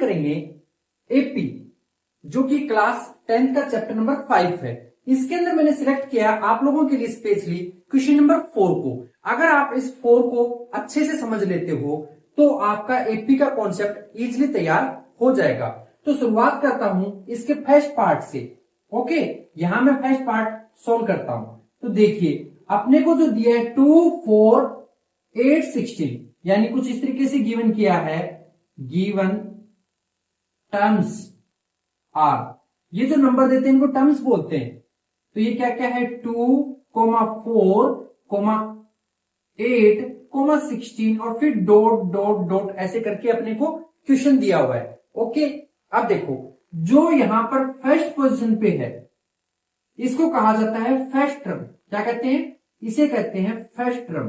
करेंगे एपी, जो कि क्लास 10th का चैप्टर नंबर 5 है। इसके अंदर मैंने सिलेक्ट किया आप लोगों के लिए स्पेशली क्वेश्चन नंबर 4 को। अगर आप इस 4 को अच्छे से समझ लेते हो तो आपका एपी का कॉन्सेप्ट इजीली तैयार हो जाएगा। तो शुरुआत करता हूं इसके फर्स्ट पार्ट से। ओके, यहां मैं फर्स्ट पार्ट सोल्व करता हूं। तो देखिए अपने को जो दिया है 2, 4, 8, 16, यानी कुछ इस तरीके से गिवन किया है। गिवन टर्म्स आर, ये जो नंबर देते हैं इनको टर्म्स बोलते हैं। तो ये क्या क्या है 2, 4, 8, 16 और फिर डॉट डॉट डॉट ऐसे करके अपने को क्वेश्चन दिया हुआ है। ओके, अब देखो जो यहां पर फर्स्ट पोजीशन पे है इसको कहा जाता है फर्स्ट टर्म। क्या कहते हैं? इसे कहते हैं फर्स्ट टर्म।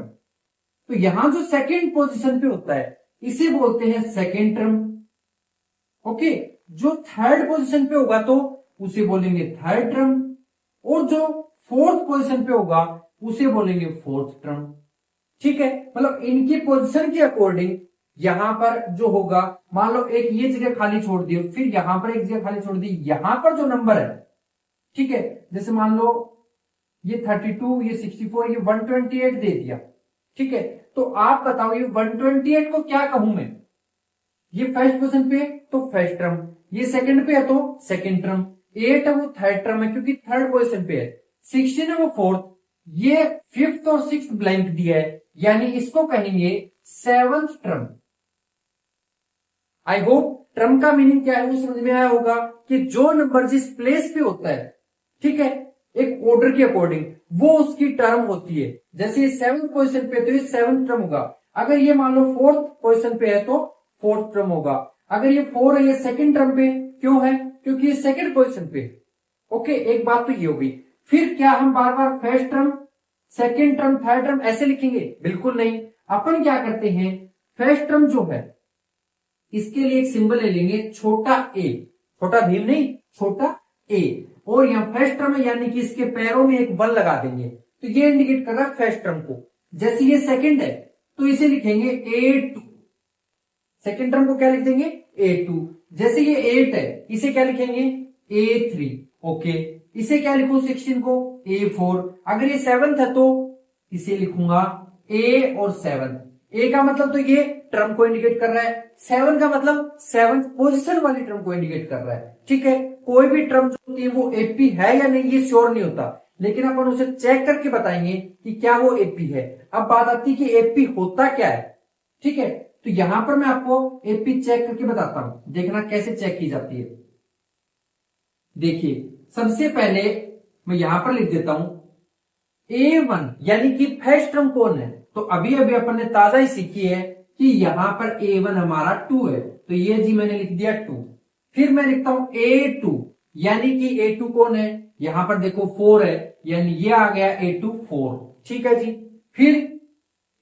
तो यहां जो सेकंड पोजीशन पे होता है इसे बोलते हैं सेकंड टर्म। ओके, जो थर्ड पोजीशन पे होगा तो उसे बोलेंगे थर्ड टर्म, और जो फोर्थ पोजीशन पे होगा उसे बोलेंगे फोर्थ टर्म। ठीक है, मतलब इनकी पोजीशन के अकॉर्डिंग यहां पर जो होगा, मान लो एक ये जगह खाली छोड़ दी, फिर यहां पर एक जगह खाली छोड़ दी, यहां पर जो नंबर है, ठीक है, जैसे मान लो ये 32, ये 64, ये 128 दे दिया। ठीक है, तो आप बताओ ये 128 को क्या कहूं मैं? ये फर्स्ट पोजीशन पे तो फर्स्ट टर्म, ये सेकंड पे है तो सेकंड टर्म, 8 है वो थर्ड टर्म है क्योंकि थर्ड पोजीशन पे है, 16 है वो फोर्थ, ये फिफ्थ और सिक्स्थ ब्लैंक दिया है यानी इसको कहेंगे seventh term. I hope term का मीनिंग क्या है वो समझ में आया होगा कि जो नंबर जिस प्लेस पे होता है, ठीक है, एक ऑर्डर के अकॉर्डिंग वो उसकी टर्म होती है। जैसे ये सेवंथ पोजीशन पे तो ये सेवंथ टर्म होगा, अगर ये मान लो फोर्थ पोजीशन पे है तो फोर्थ टर्म होगा, अगर ये 4 है ये सेकंड टर्म पे क्यों है? क्योंकि ये सेकंड पोजीशन पे। ओके, एक बात तो ये हो गई। फिर क्या हम बार बार first term, second term, third term ऐसे लिखेंगे? बिल्कुल नहीं। अपन क्या करते हैं, फर्स्ट टर्म जो है इसके लिए एक सिंबल ले लेंगे छोटा ए, छोटा भीम नहीं, छोटा ए, और यहां फर्स्ट टर्म है यानी कि इसके पैरों में एक 1 लगा देंगे तो ये इंडिकेट कर रहा है फर्स्ट टर्म को। जैसे ये सेकंड है तो इसे लिखेंगे A2, सेकंड टर्म को क्या लिख देंगे? A2। जैसे ये 8 है इसे क्या लिखेंगे? A3। ओके, इसे क्या लिखूं 16 को? A4। अगर ये 7th है तो इसे लिखूंगा A और 7। A का मतलब तो ये टर्म को इंडिकेट कर रहा है, 7 का मतलब 7th पोजीशन वाली टर्म को इंडिकेट कर रहा है। ठीक है, कोई भी टर्म जो होती है वो एपी है या नहीं ये श्योर नहीं होता, लेकिन अपन उसे चेक करके बताएंगे कि क्या वो एपी है। अब बात आती है कि एपी होता क्या है। ठीक है, तो यहां पर मैं आपको एपी चेक करके बताता हूं, देखना कैसे चेक की जाती है। देखिए सबसे पहले मैं यहां पर लिख देता हूं A1 यानी कि फर्स्ट टर्म कौन है? तो अभी अभी अपन ने ताजा ही सीखी है कि यहां पर A1 हमारा 2 है, तो ये जी मैंने लिख दिया 2। फिर मैं लिखता हूं A2 यानी कि A2 कौन है? यहां पर देखो 4 है यानी ये आ गया A2 4। ठीक है जी। फिर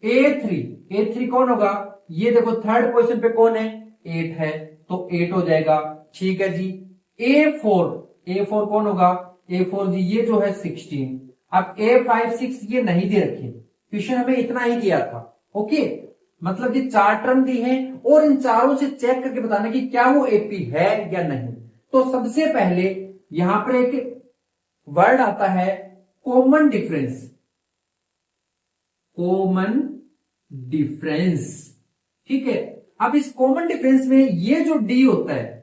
A3 कौन होगा? ये देखो थर्ड पोजीशन पे कौन है? 8 है तो 8 हो जाएगा। ठीक है जी। A4 कौन होगा? A4 जी ये जो है 16। अब A5, 6 ये नहीं दे रखे, क्वेश्चन हमें इतना ही दिया था। ओके, मतलब ये 4 टर्म दी हैं और इन चारों से चेक करके बताना कि क्या वो एपी है या नहीं। तो सबसे पहले यहां पर एक वर्ड आता है कॉमन डिफरेंस। कॉमन डिफरेंस, ठीक है। अब इस कॉमन डिफरेंस में ये जो डी होता है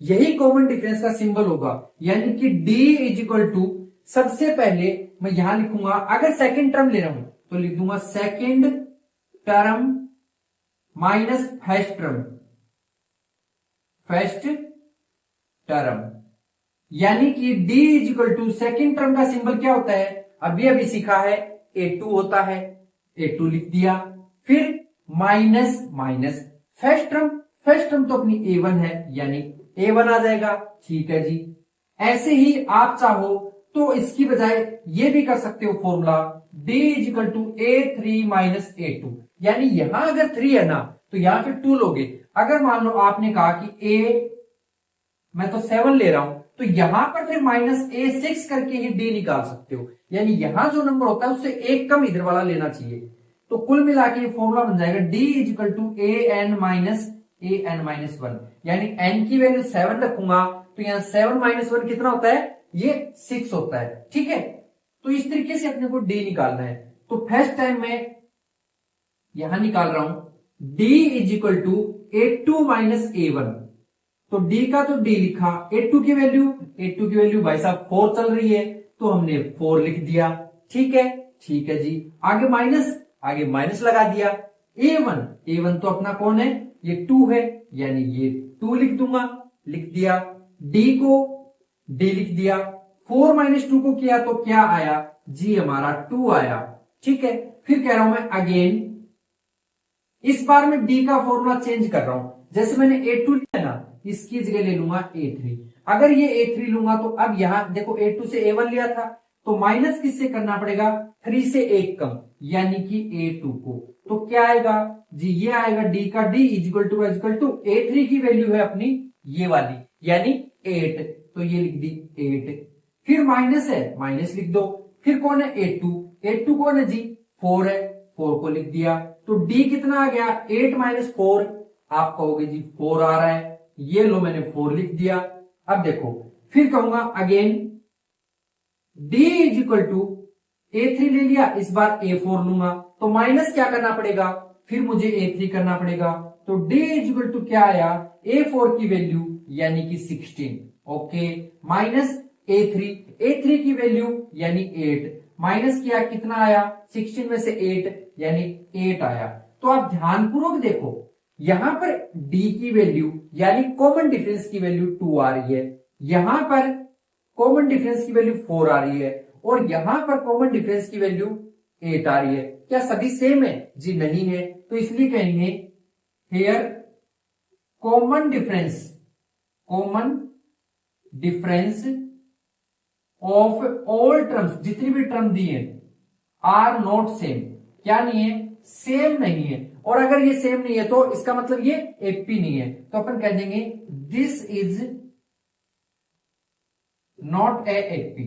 यही कॉमन डिफरेंस का सिंबल होगा, यानी कि D इज इक्वल टू, सबसे पहले मैं यहां लिखूंगा, अगर सेकंड टर्म ले रहा हूं तो लिख दूंगा second term minus first term, first term, यानी कि D is equal to second term का सिंबल क्या होता है? अभी सीखा है A2 होता है, A2 लिख दिया। फिर माइनस माइनस फर्स्ट टर्म तो अपनी A1 है यानी A1 आ जाएगा। ठीक है जी। ऐसे ही आप चाहो तो इसकी बजाय ये भी कर सकते हो formula D is equal to A3 minus A2, यानी यहां अगर 3 है ना तो यहां फिर 2 लोगे। अगर मान लो आपने कहा कि मैं तो 7 ले रहा हूं तो यहां पर फिर माइनस A6 करके ही D निकाल सकते हो, यानी यहां जो नंबर होता है उससे एक कम इधर वाला लेना चाहिए। तो कुल मिला के ये फॉर्मूला बन जाएगा D is equal to AN minus A N minus one, यानी एन की वैल्यू 7 रखूंगा तो यहाँ 7 माइनस 1 कितना होता है, ये 6 होता है। ठीक है, तो इस तरीके से अपने को डी निकालना है। तो फर्स्ट टाइम मैं यहां निकाल रहा हूं d is equal to A2 minus A1। तो d का तो d लिखा, A2 की वैल्यू भाई साहब 4 चल रही है तो हमने 4 लिख दिया। ठीक है जी, आगे माइनस लगा दिया। A1 तो अपना कौन है, ये 2 है, यानी ये 2 लिख दूंगा, लिख दिया। d को d लिख दिया, 4 माइनस 2 को किया तो क्या आया जी, हमारा 2 आया। ठीक है, फिर कह रहा हूं मैं अगेन, इस बार मैं d का फॉर्मूला चेंज कर रहा हूं। जैसे मैंने A2 लिया ना, इसकी जगह ले लूंगा A3। अगर ये A3 लूंगा तो अब यहां देखो A2 से A1 लिया था तो माइनस किससे करना पड़ेगा, 3 से 1 कम, यानी कि A2 को। तो क्या आएगा जी, ये आएगा d का d इजिकल टू A3 की वैल्यू है अपनी ये वाली, यानी 8, तो ये लिख दी 8। फिर माइनस है, माइनस लिख दो। फिर कौन है, A2 कौन है जी, 4 है, 4 को लिख दिया। तो d कितना आ गया, 8 माइनस 4, आप कहोगे जी 4 आ रहा है, ये लो मैंने 4 लिख दिया। अब देखो फिर कहूंगा again d is equal to A3 ले लिया, इस बार A4 लूंगा तो माइनस क्या करना पड़ेगा, फिर मुझे A3 करना पड़ेगा। तो d इज इक्वल टू क्या आया, A4 की वैल्यू यानी कि 16, ओके, माइनस A3 की वैल्यू यानी 8, माइनस किया कितना आया, 16 में से 8 यानी 8 आया। तो आप ध्यानपूर्वक देखो, यहां पर d की वैल्यू यानी कॉमन डिफरेंस की वैल्यू 2 आ रही है, यहां पर कॉमन डिफरेंस की वैल्यू 4 आ रही है, और यहां पर कॉमन डिफरेंस की वैल्यू 8 आ रही है। क्या सभी सेम है जी, नहीं है, तो इसलिए कहेंगे here common difference of all terms, जितनी भी टर्म दी है, आर नॉट सेम, क्या नहीं है, सेम नहीं है। और अगर ये सेम नहीं है तो इसका मतलब ये एपी नहीं है, तो अपन कह देंगे this is not a AP,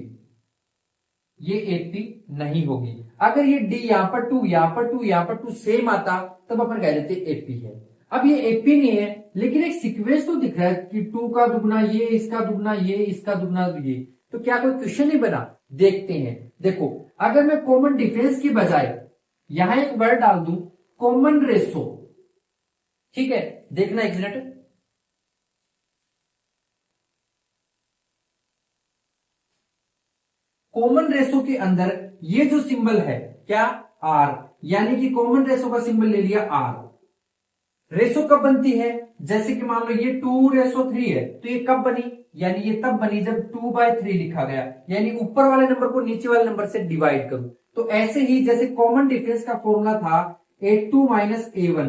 ये एपी नहीं होगी। अगर ये डी यहां पर 2 यहां पर 2 यहां पर 2 सेम आता तब अपन कह देते एपी है। अब ये एपी नहीं है, लेकिन एक सीक्वेंस तो दिख रहा है कि 2 का दुगना ये, इसका दुगना ये, इसका दुगना ये, तो क्या कोई क्वेश्चन नहीं बना, देखते हैं। देखो अगर मैं कॉमन डिफरेंस की बजाय यहां एक वर्ड डाल दूं कॉमन रेशो, ठीक है, देखना एक मिनट, कॉमन रेशो के अंदर ये जो सिंबल है क्या, आर, यानी कि कॉमन रेशो का सिंबल ले लिया आर। रेशो कब बनती है, जैसे कि मान लो ये 2:3 है, तो ये कब बनी, यानी ये तब बनी जब 2/3 लिखा गया, यानी ऊपर वाले नंबर को नीचे वाले नंबर से डिवाइड करूं। तो ऐसे ही जैसे कॉमन डिफरेंस का फॉर्मूला था A2 माइनस A1,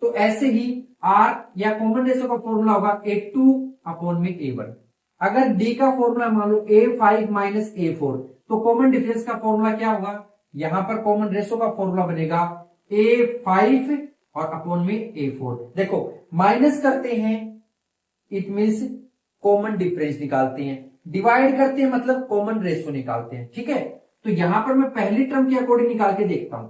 तो ऐसे ही R या कॉमन रेशो का फॉर्मूला होगा A2 अपॉन में A1। अगर D का फॉर्मूला मान लो A5 माइनस A4, तो कॉमन डिफरेंस का फॉर्मूला क्या होगा, यहां पर कॉमन रेशो का फॉर्मूला बनेगा A5 और अपॉन में A4। देखो माइनस करते हैं इट मीन्स कॉमन डिफरेंस निकालते हैं, डिवाइड करते हैं मतलब कॉमन रेशो निकालते हैं। ठीक है, तो यहां पर मैं पहली टर्म के अकॉर्डिंग निकाल के देखता हूं।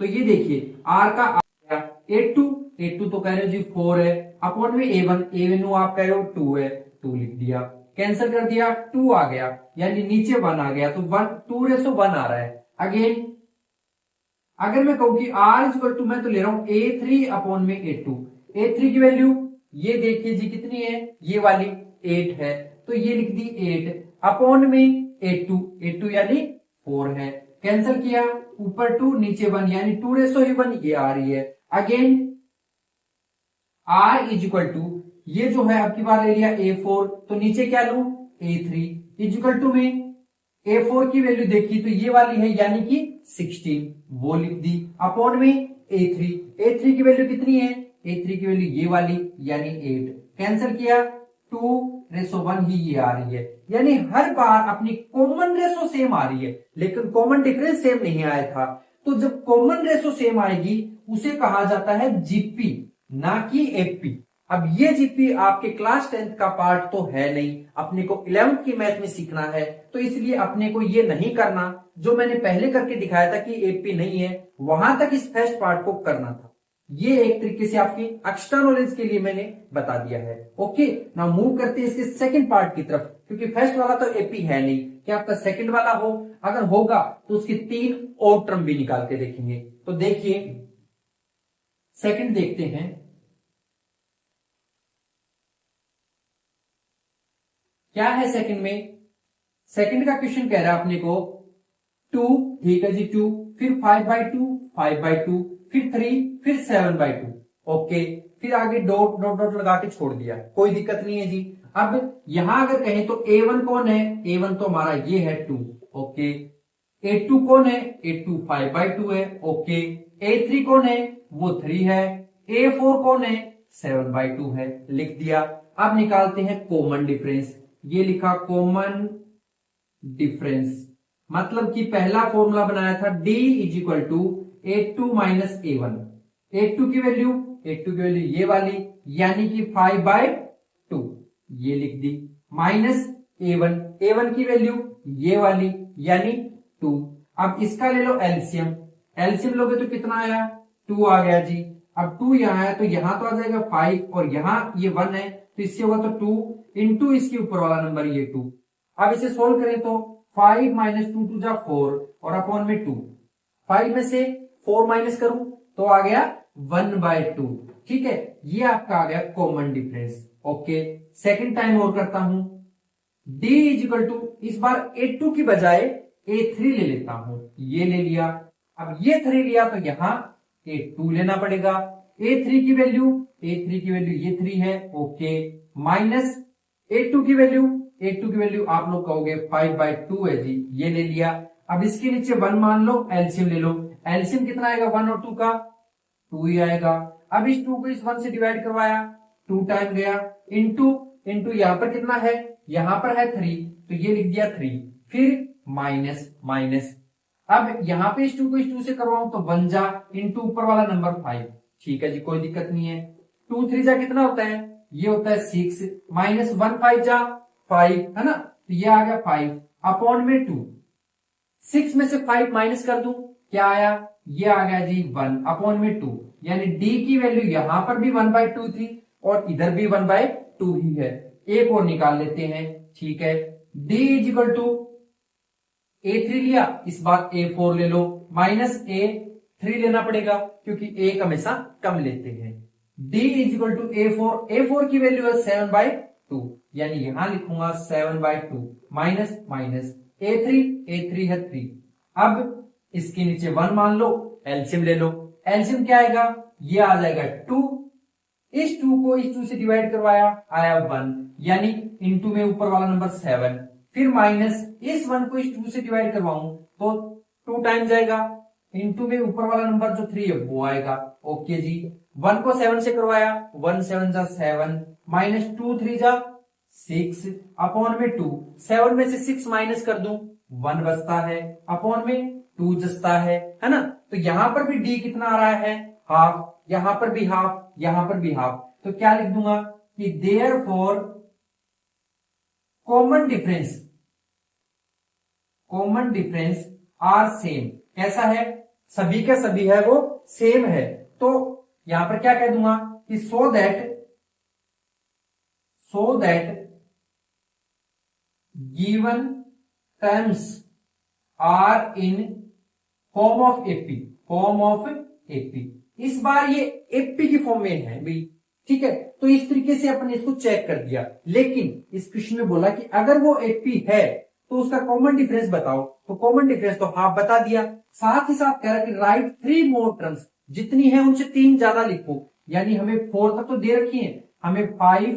तो ये देखिए R का आ गया A2 तो कह रहे हो जी 4 है, अपॉन में A1 आप कह रहे हो 2 है, 2 लिख दिया, कैंसिल कर दिया, 2 आ गया, यानी नीचे 1 आ गया, तो 2:1 आ रहा है। अगेन अगर मैं कहूं कि R इक्वल टू, मैं तो ले रहा हूं A3 अपॉन में A3 की वैल्यू ये देखिए जी कितनी है, ये वाली 8 है, तो ये लिख दी 8 अपॉन में A2 यानी 4 है, कैंसिल किया, ऊपर 2 नीचे 1 यानी 2:1 ये आ रही है। Again R is equal to, ये जो है आपकी बार ले लिया A4, तो नीचे क्या लू A3 इज इक्वल टू में A4 की वैल्यू देखी तो ये वाली है यानी कि 16, वो लिख दी, अपॉन में A3 की वैल्यू कितनी है, A3 की वैल्यू ये वाली यानी 8, कैंसिल किया, 2:1 ही ये आ रही है, यानी हर बार अपनी कॉमन रेशो सेम आ रही है, लेकिन कॉमन डिफरेंस सेम नहीं आया था। तो जब कॉमन रेशो सेम आएगी उसे कहा जाता है जीपी, ना कि एपी। अब ये जीपी आपके क्लास 10th का पार्ट तो है नहीं, अपने को 11th की मैथ में सीखना है, तो इसलिए अपने को ये नहीं करना जो मैंने पहले करके दिखाया था कि एपी नहीं है, वहां तक इस फर्स्ट पार्ट को करना था। ये एक तरीके से आपकी एक्स्ट्रा नॉलेज के लिए मैंने बता दिया है। ओके, ना मूव करते हैं इसके सेकंड पार्ट की तरफ, क्योंकि फर्स्ट वाला तो एपी है नहीं, क्या आपका सेकंड वाला हो, अगर होगा तो उसकी 3 और टर्म भी निकाल के देखेंगे। तो देखिए सेकंड देखते हैं, क्या है सेकंड में। सेकंड का क्वेश्चन कह रहा है अपने को 2, ठीक है जी 2, फिर 5/2, 5/2, फिर 3, फिर 7/2। ओके, फिर आगे डॉट डॉट डॉट लगा के छोड़ दिया, कोई दिक्कत नहीं है जी। अब यहां अगर कहें तो A1 कौन है, A1 तो हमारा ये है 2। ओके, A2 कौन है, A2 5/2 है। ओके, A3 कौन है, वो 3 है। A4 कौन है, 7/2 है। लिख दिया। अब निकालते हैं कॉमन डिफरेंस। ये लिखा कॉमन डिफरेंस, मतलब कि पहला फॉर्मूला बनाया था D is equal to A2 minus A1। A2 की वैल्यू ये वाली, यानी कि 5/2, ये लिख दी, माइनस A1 की वैल्यू ये वाली, यानी 2। अब इसका ले लो एलसीएम, एलसीएम लोगे तो कितना आया, 2 आ गया जी। अब 2 यहां है तो यहां तो आ जाएगा 5, और यहां ये 1 है तो इससे होगा तो 2 इंटू इसके ऊपर वाला नंबर ये 2। अब इसे सोल्व करें तो 5 माइनस 2 टू जा 4 और अपॉन में 2, 5 में से 4 माइनस करूं तो आ गया 1/2। ठीक है, ये आपका आ गया common difference. Okay, second time और करता हूं, D इज इक्वल टू, इस बार A2 की बजाय A3 ले लेता हूं, ये ले लिया। अब ये 3 लिया तो यहां A2 लेना पड़ेगा। A3 की वैल्यू ये 3 है। ओके, माइनस A2 की वैल्यू आप लोग कहोगे 5/2 है जी, ये ले लिया। अब इसके नीचे 1 मान लो, एलसीएम ले लो। एलसीएम कितना आएगा 1 और 2 का, 2 ही आएगा। अब इस 2 को इस 1 से डिवाइड करवाया, 2 टाइम गया, इंटू यहां पर कितना है, यहां पर है 3, तो ये लिख दिया 3, फिर माइनस। अब यहां पे इस 2 को इस 2 से करवाऊं तो 1 जा, इंटू ऊपर वाला नंबर 5। ठीक है जी, कोई दिक्कत नहीं है। 2 3 जा कितना होता है, ये होता है 6, माइनस 1 5 जा 5, है ना, तो ये आ गया 5 अपॉन में 2। 6 में से 5 माइनस कर दूं, क्या आया, ये आ गया जी 1 अपॉन में 2, यानी D की वैल्यू यहां पर भी 1/2 थी और इधर भी 1/2 ही है। एक और निकाल लेते हैं। ठीक है, D is equal to A3 लिया, इस बार A4 ले लो, माइनस A3 लेना पड़ेगा क्योंकि A हमेशा कम लेते हैं। D is equal to A4 की वैल्यू है 7/2, यानी यहां लिखूंगा 7/2 माइनस A3 है 3। अब इसके नीचे 1 मान लो, एलसीएम ले लो। एलसीएम क्या आएगा, ये आ जाएगा 2, इस 2 को इस 2 से डिवाइड करवाया, आया 1, यानी इंटू में ऊपर वाला नंबर 7, फिर माइनस इस 1 को इस 2 से डिवाइड करवाऊं तो 2 टाइम जाएगा, इंटू में ऊपर वाला नंबर जो 3 है वो आएगा। ओके जी, 1 को 7 से करवाया, 1 7 जा 7, माइनस 2 3 जा 6 अपॉन में 2, 7 में से 6 माइनस कर दूं 1 बचता है, अपॉन में 2 बचता है ना। तो यहां पर भी D कितना आ रहा है, हाफ, यहां पर भी हाफ, यहां पर भी हाफ, तो क्या लिख दूंगा कि therefore common difference are same. कैसा है, सभी का सभी है वो सेम है, तो यहां पर क्या कह दूंगा कि so that given terms are in form of AP. इस बार ये एपी की फॉर्म में है भाई, ठीक है, तो इस तरीके से अपने इसको चेक कर दिया। लेकिन इस क्वेश्चन में बोला कि अगर वो एपी है तो उसका कॉमन डिफरेंस बताओ, तो कॉमन डिफरेंस तो हाफ बता दिया। साथ ही साथ कह रहा कि राइट 3 मोर टर्म्स, जितनी है उनसे 3 ज्यादा लिखो, यानी हमें 4 तक तो दे रखी है, हमें 5,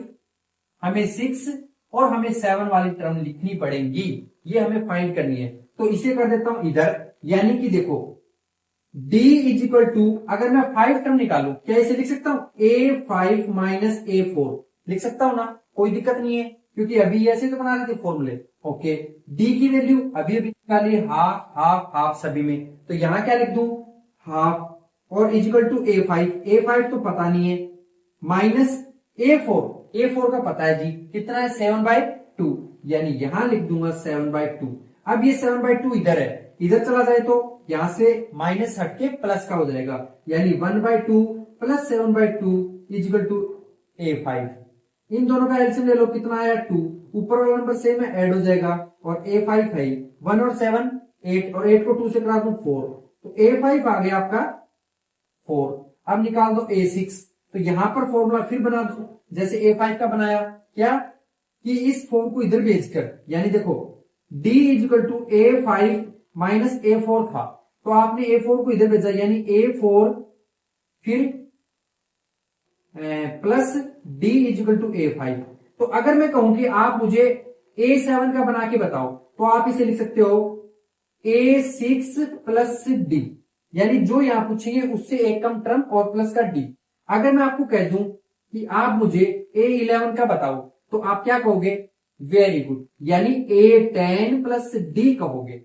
हमें 6 और हमें 7 वाली टर्म लिखनी पड़ेंगी, ये हमें फाइंड करनी है। तो इसे कर देता हूं इधर, यानी कि देखो D इज इक्वल टू, अगर मैं 5 टर्म निकालू क्या इसे लिख सकता हूं A5 माइनस A4 लिख सकता हूं ना, कोई दिक्कत नहीं है, क्योंकि अभी ऐसे तो बना रहे थे फॉर्मूले। ओके, D की वैल्यू अभी निकाली, हाफ हाफ हाफ सभी में, तो यहां क्या लिख दूं हाफ, और इज इक्वल टू A5 तो पता नहीं है, माइनस A4 का पता है जी, कितना है 7/2, यानी यहां लिख दूंगा 7/2। अब ये 7/2 इधर है, इधर चला जाए तो यहां से माइनस हट के प्लस का हो जाएगा, यानी 1/2 प्लस 7/2 इजिकल टू A5। इन दोनों का एलसीएम ले लो, कितना आया 2, ऊपर वाला नंबर सेम है, ऐड हो जाएगा, और A5 है 1 और 7 8, और 8 को 2 से करा दूं 4, तो A5 आ गया आपका 4। अब निकाल दो A6, तो यहां पर फॉर्मूला फिर बना दो जैसे A5 का बनाया, क्या कि इस 4 को इधर भेजकर, यानी देखो D is equal to A5 minus A4 था, तो आपने A4 को इधर भेजा, यानी A4 फिर plus D is equal to A5। तो अगर मैं कहूं कि आप मुझे A7 का बना के बताओ, तो आप इसे लिख सकते हो A6 प्लस D, यानी जो यहां पूछेंगे उससे एक कम टर्म और प्लस का D। अगर मैं आपको कह दूं कि आप मुझे A11 का बताओ, तो आप क्या कहोगे, वेरी गुड, यानी A10 प्लस D कहोगे।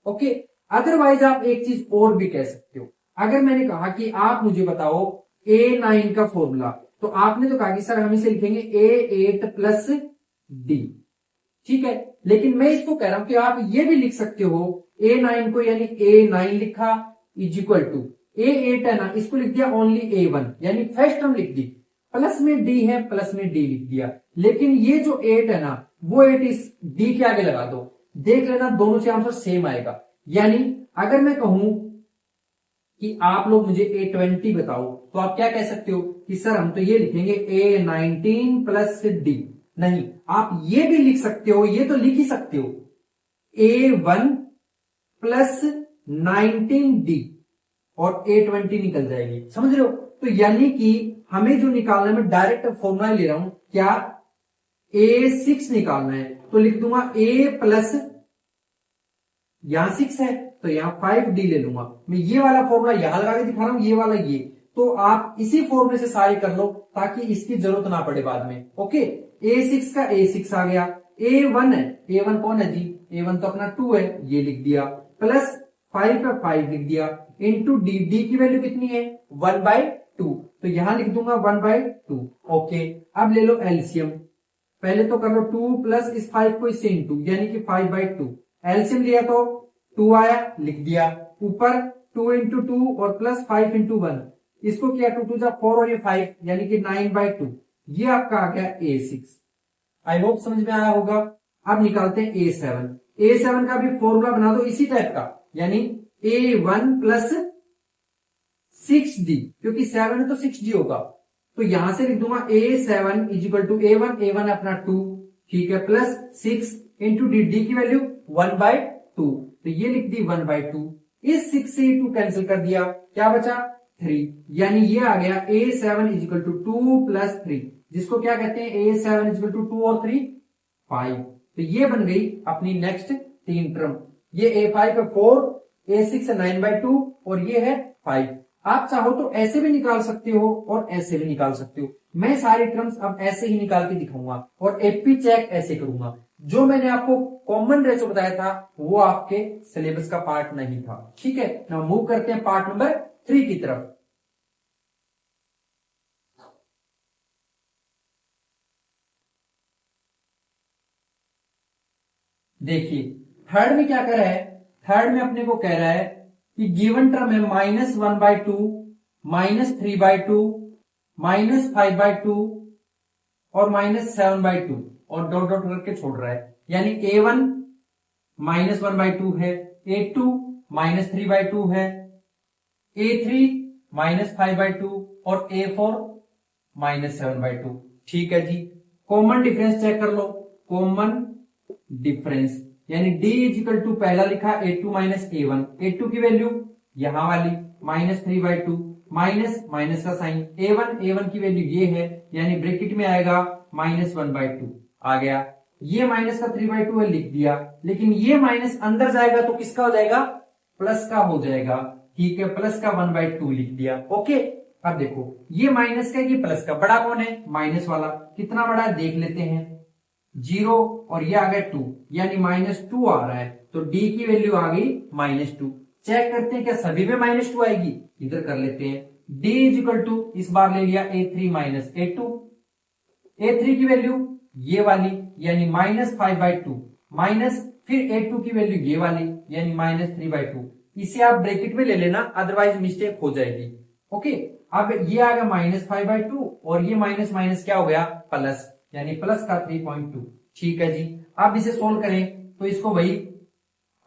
ओके, अदरवाइज आप एक चीज और भी कह सकते हो। अगर मैंने कहा कि आप मुझे बताओ A9 का फॉर्मूला, तो आपने तो कहा कि सर हम इसे लिखेंगे A8 प्लस D, ठीक है, लेकिन मैं इसको कह रहा हूं कि आप ये भी लिख सकते हो A9 को, यानी A9 लिखा इज इक्वल टू A8 है ना, इसको लिख दिया ओनली A1, यानी फर्स्ट टर्म लिख दी, प्लस में D है, प्लस में D लिख दिया। लेकिन ये जो 8 है ना, वो 8 इस D के आगे लगा दो, देख लेना दोनों से आंसर सेम आएगा। यानी अगर मैं कहूं कि आप लोग मुझे A20 बताओ, तो आप क्या कह सकते हो कि सर हम तो ये लिखेंगे A19 प्लस D। नहीं, आप ये भी लिख सकते हो, ये तो लिख ही सकते हो A1 प्लस 19D, और A20 निकल जाएगी, समझ रहे हो। तो यानी कि हमें जो निकालना है, मैं डायरेक्ट फॉर्मूला ले रहा हूं, क्या A6 निकालना है, तो लिख दूंगा A प्लस, यहां 6 है तो यहां 5D ले लूंगा। मैं ये वाला फॉर्मूला यहां लगा के दिखा रहा हूं, ये वाला ये, तो आप इसी फॉर्मूले से सारे कर लो ताकि इसकी जरूरत ना पड़े बाद में। ओके, A6 का A6 आ गया, A1 है, A1 कौन है जी, A1 तो अपना 2 है, ये लिख दिया, प्लस 5 का 5 लिख दिया, इंटू D, D की वैल्यू कितनी है 1/2, तो यहां लिख दूंगा 1/2। ओके, अब ले लो एलसीएम, पहले तो कर लो 2 प्लस इस 5 को इससे इंटू, यानी कि 5/2, एलसीएम लिया तो 2 आया, लिख दिया, ऊपर 2 इंटू 2 और प्लस 5 इंटू 1, इसको किया 2 2 जा 4 और ये 5, यानी कि 9/2, ये आपका आ गया A6। आई होप समझ में आया होगा। अब निकालते हैं A7। A7 का भी फॉर्मूला बना दो इसी टाइप का, यानी A1 प्लस 6D, क्योंकि 7 है तो 6D होगा, तो यहां से लिख दूंगा A7 is equal to A1, A1 अपना 2, ठीक है, प्लस 6 इंटू D की वैल्यू 1/2, तो ये लिख दी 1/2, इस 6 से 2 कैंसिल कर दिया, क्या बचा 3, यानी ये आ गया A7 इजिकल टू 2 प्लस 3, जिसको क्या कहते हैं A7 इजिकल टू 2 और 3 5। तो ये बन गई अपनी नेक्स्ट 3 टर्म, ये A5 है 4, A6 है 9/2 और ये है 5। आप चाहो तो ऐसे भी निकाल सकते हो और ऐसे भी निकाल सकते हो। मैं सारी टर्म्स अब ऐसे ही निकाल के दिखाऊंगा और एपी चेक ऐसे करूंगा। जो मैंने आपको कॉमन रेशो बताया था वो आपके सिलेबस का पार्ट नहीं था, ठीक है ना। मूव करते हैं पार्ट नंबर 3 की तरफ। देखिए थर्ड में क्या कर रहा है, थर्ड में अपने को कह रहा है कि गिवन टर्म है -1/2, -3/2, -5/2 और -7/2 और डॉट डॉट करके छोड़ रहा है, यानी A1 -1/2 है, A2 -3/2 है, A3 -5/2 और A4 -7/2। ठीक है जी, कॉमन डिफरेंस चेक कर लो। कॉमन डिफरेंस यानी D इजिकल टू पहला लिखा A2 माइनस A1, A2 की वैल्यू यहां वाली -3/2, माइनस का साइन, A1 की वैल्यू ये है, यानी ब्रैकेट में आएगा -1/2 आ गया। ये माइनस का 3/2 है, लिख दिया, लेकिन ये माइनस अंदर जाएगा तो किसका हो जाएगा, प्लस का हो जाएगा। ठीक है, प्लस का 1/2 लिख दिया। ओके, अब देखो ये माइनस का ये प्लस का, बड़ा कौन है, माइनस वाला। कितना बड़ा है देख लेते हैं, 0 और ये आ गया 2, यानी -2 आ रहा है, तो D की वैल्यू आ गई -2। चेक करते हैं क्या सभी में -2 आएगी, इधर कर लेते हैं। D इजिकल टू इस बार ले लिया A3 माइनस A2, A3 की वैल्यू ये वाली यानी -5/2 माइनस फिर A2 की वैल्यू ये वाली यानी -3/2। इसे आप ब्रैकेट में ले लेना, अदरवाइज मिस्टेक हो जाएगी। ओके, अब ये आ गया -5/2 और ये माइनस माइनस क्या हो गया प्लस, यानी प्लस का 3.2। ठीक है जी। अब इसे सोल्व करें तो इसको वही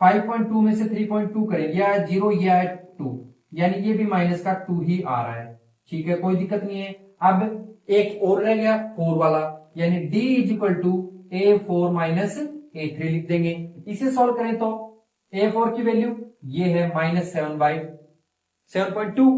5.2 में से 3.2 करें, ये आया 0, ये आया 2, यानी ये भी माइनस का 2 ही आ रहा है। ठीक है, कोई दिक्कत नहीं है। अब एक और रह गया 4 वाला, यानी d = A4 माइनस A3 लिख देंगे। इसे सॉल्व करें तो A4 की वैल्यू ये है -7/7.2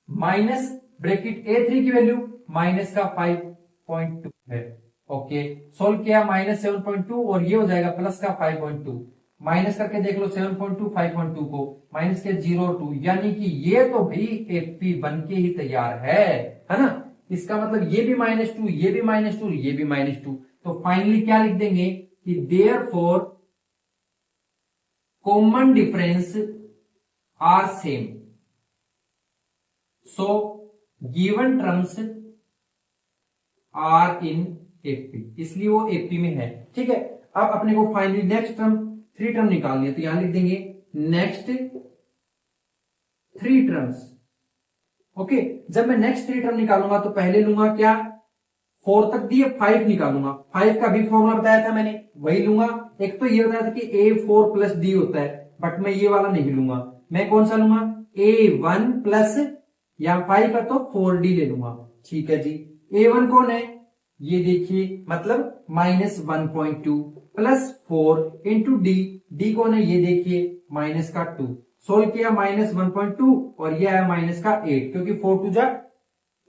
माइनस ब्रैकेट A3 की वैल्यू माइनस का 5.2 है। ओके, सोल्व किया -7.2 और ये हो जाएगा प्लस का 5.2। माइनस करके देख लो 7.2 5.2 को, माइनस के 0 और 2, यानी कि ये तो भाई एपी बन के ही तैयार है ना। इसका मतलब ये भी -2, ये भी -2, ये भी -2। तो फाइनली क्या लिख देंगे कि therefore common difference are same, so given terms are in AP, इसलिए वो एपी में है। ठीक है, अब अपने को फाइनली नेक्स्ट टर्म 3 टर्म निकालनी है, तो यहां लिख देंगे नेक्स्ट 3 टर्म्स। ओके, जब मैं नेक्स्ट 3 टर्म निकालूंगा तो पहले लूंगा क्या, 4 तक दिए 5 निकालूंगा। 5 का भी फॉर्मूला बताया था मैंने, वही लूंगा। एक तो ये बताया था कि A4 प्लस D होता है, बट मैं ये वाला नहीं लूंगा। मैं कौन सा लूंगा, A1 प्लस, या 5 का तो 4D ले लूंगा। ठीक है जी। A1 कौन है, ये देखिए, मतलब -1.2 प्लस 4 इंटू डी कौन है, ये देखिए माइनस का 2। सोल्व किया -1.2 और ये आया माइनस का 8, क्योंकि 4 2 जा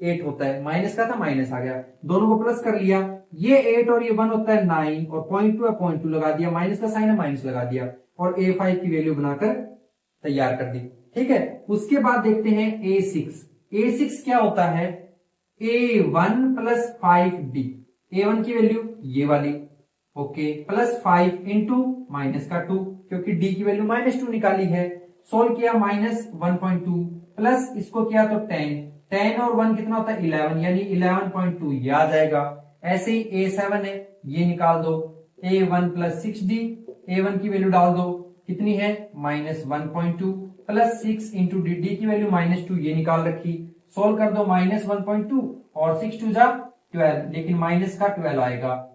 8 होता है, माइनस का था माइनस आ गया, दोनों को प्लस कर लिया। ये 8 और ये 1 होता है 9, और 0.2 है 0.2 लगा दिया, माइनस का साइन है माइनस लगा दिया, और A5 की वैल्यू बनाकर तैयार कर दी। ठीक है, उसके बाद देखते हैं A6। A6 क्या होता है, A1 प्लस 5D। A1 की वैल्यू ये वाली, ओके, प्लस 5 इंटू माइनस का 2, क्योंकि D की वैल्यू -2 निकाली है। सोल्व किया -1.2 प्लस इसको किया तो 10 और 1 कितना होता है 11, यानी 11.2 ये आ जाएगा। ऐसे ही A7 है, ये निकाल दो, A1 प्लस 6D, A1 की वैल्यू डाल दो, कितनी है -1.2 प्लस 6 इंटू डी की वैल्यू -2 ये निकाल रखी। सोल्व कर दो -1.2 और 6 2 जा 12, लेकिन माइनस का 12 आएगा।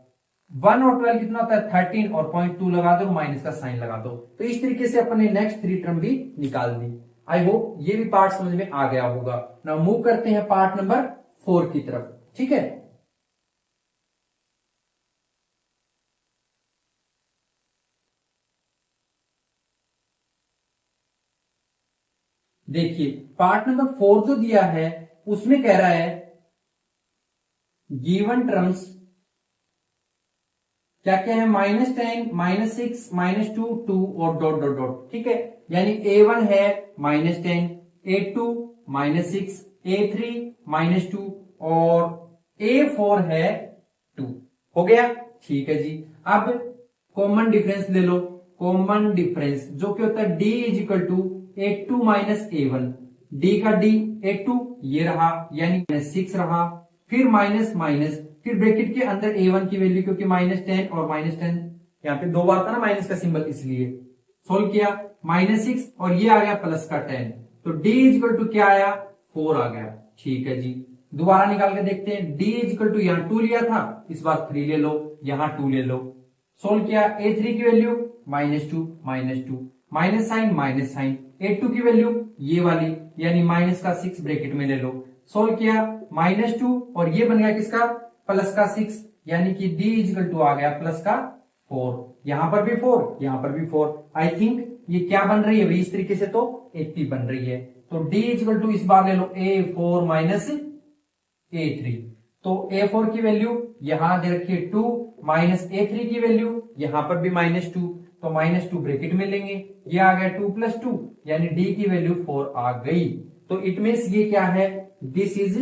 1 और 12 कितना होता है 13, और 0.2 लगा दो, माइनस का साइन लगा दो। तो इस तरीके से अपन ने नेक्स्ट 3 टर्म भी निकाल दी। आई होप ये भी पार्ट समझ में आ गया होगा। नाउ मूव करते हैं पार्ट नंबर 4 की तरफ। ठीक है, देखिए पार्ट नंबर 4 जो दिया है उसमें कह रहा है गिवन टर्म्स क्या क्या है, -10, -6, -2, 2 और डॉट डॉट डॉट। ठीक है, यानी A1 है -10, A2 -6, A3 -2 और A4 है 2। हो गया, ठीक है जी। अब कॉमन डिफरेंस ले लो। कॉमन डिफरेंस जो क्या होता है, D = A2 minus A1। D का D A2 ये रहा, यानी -6 रहा, फिर माइनस माइनस, फिर ब्रैकेट के अंदर A1 की वैल्यू, क्योंकि -10 और -10 यहाँ पे 2 बार था ना माइनस का सिंबल, इसलिए सोल्व किया -6 और ये आ गया प्लस का 10, तो D = क्या आया 4 आ गया। ठीक है जी, दोबारा निकाल के देखते हैं। D = यहाँ 2 लिया था, इस बार 3 ले लो, यहाँ 2 ले लो। सोल्व किया, A3 की वैल्यू -2 माइनस साइन, A2 की वैल्यू ये वाली, यानी माइनस का 6 ब्रैकेट में ले लो। सोल्व किया -2 और ये बन गया किसका, प्लस का 6, यानी कि D = आ गया प्लस का 4। यहां पर भी 4, यहां पर भी 4। आई थिंक ये क्या बन रही है भाई, इस तरीके से तो AP बन रही है। तो D = इस बार ले लो A4 माइनस A3। तो A4 की वैल्यू यहां दे रखिए 2, माइनस A3 की वैल्यू यहां पर भी -2, तो -2 ब्रैकेट में लेंगे, ये आ गया 2 + 2, यानी D की वैल्यू 4 आ गई। तो इट मींस ये क्या है, दिस इज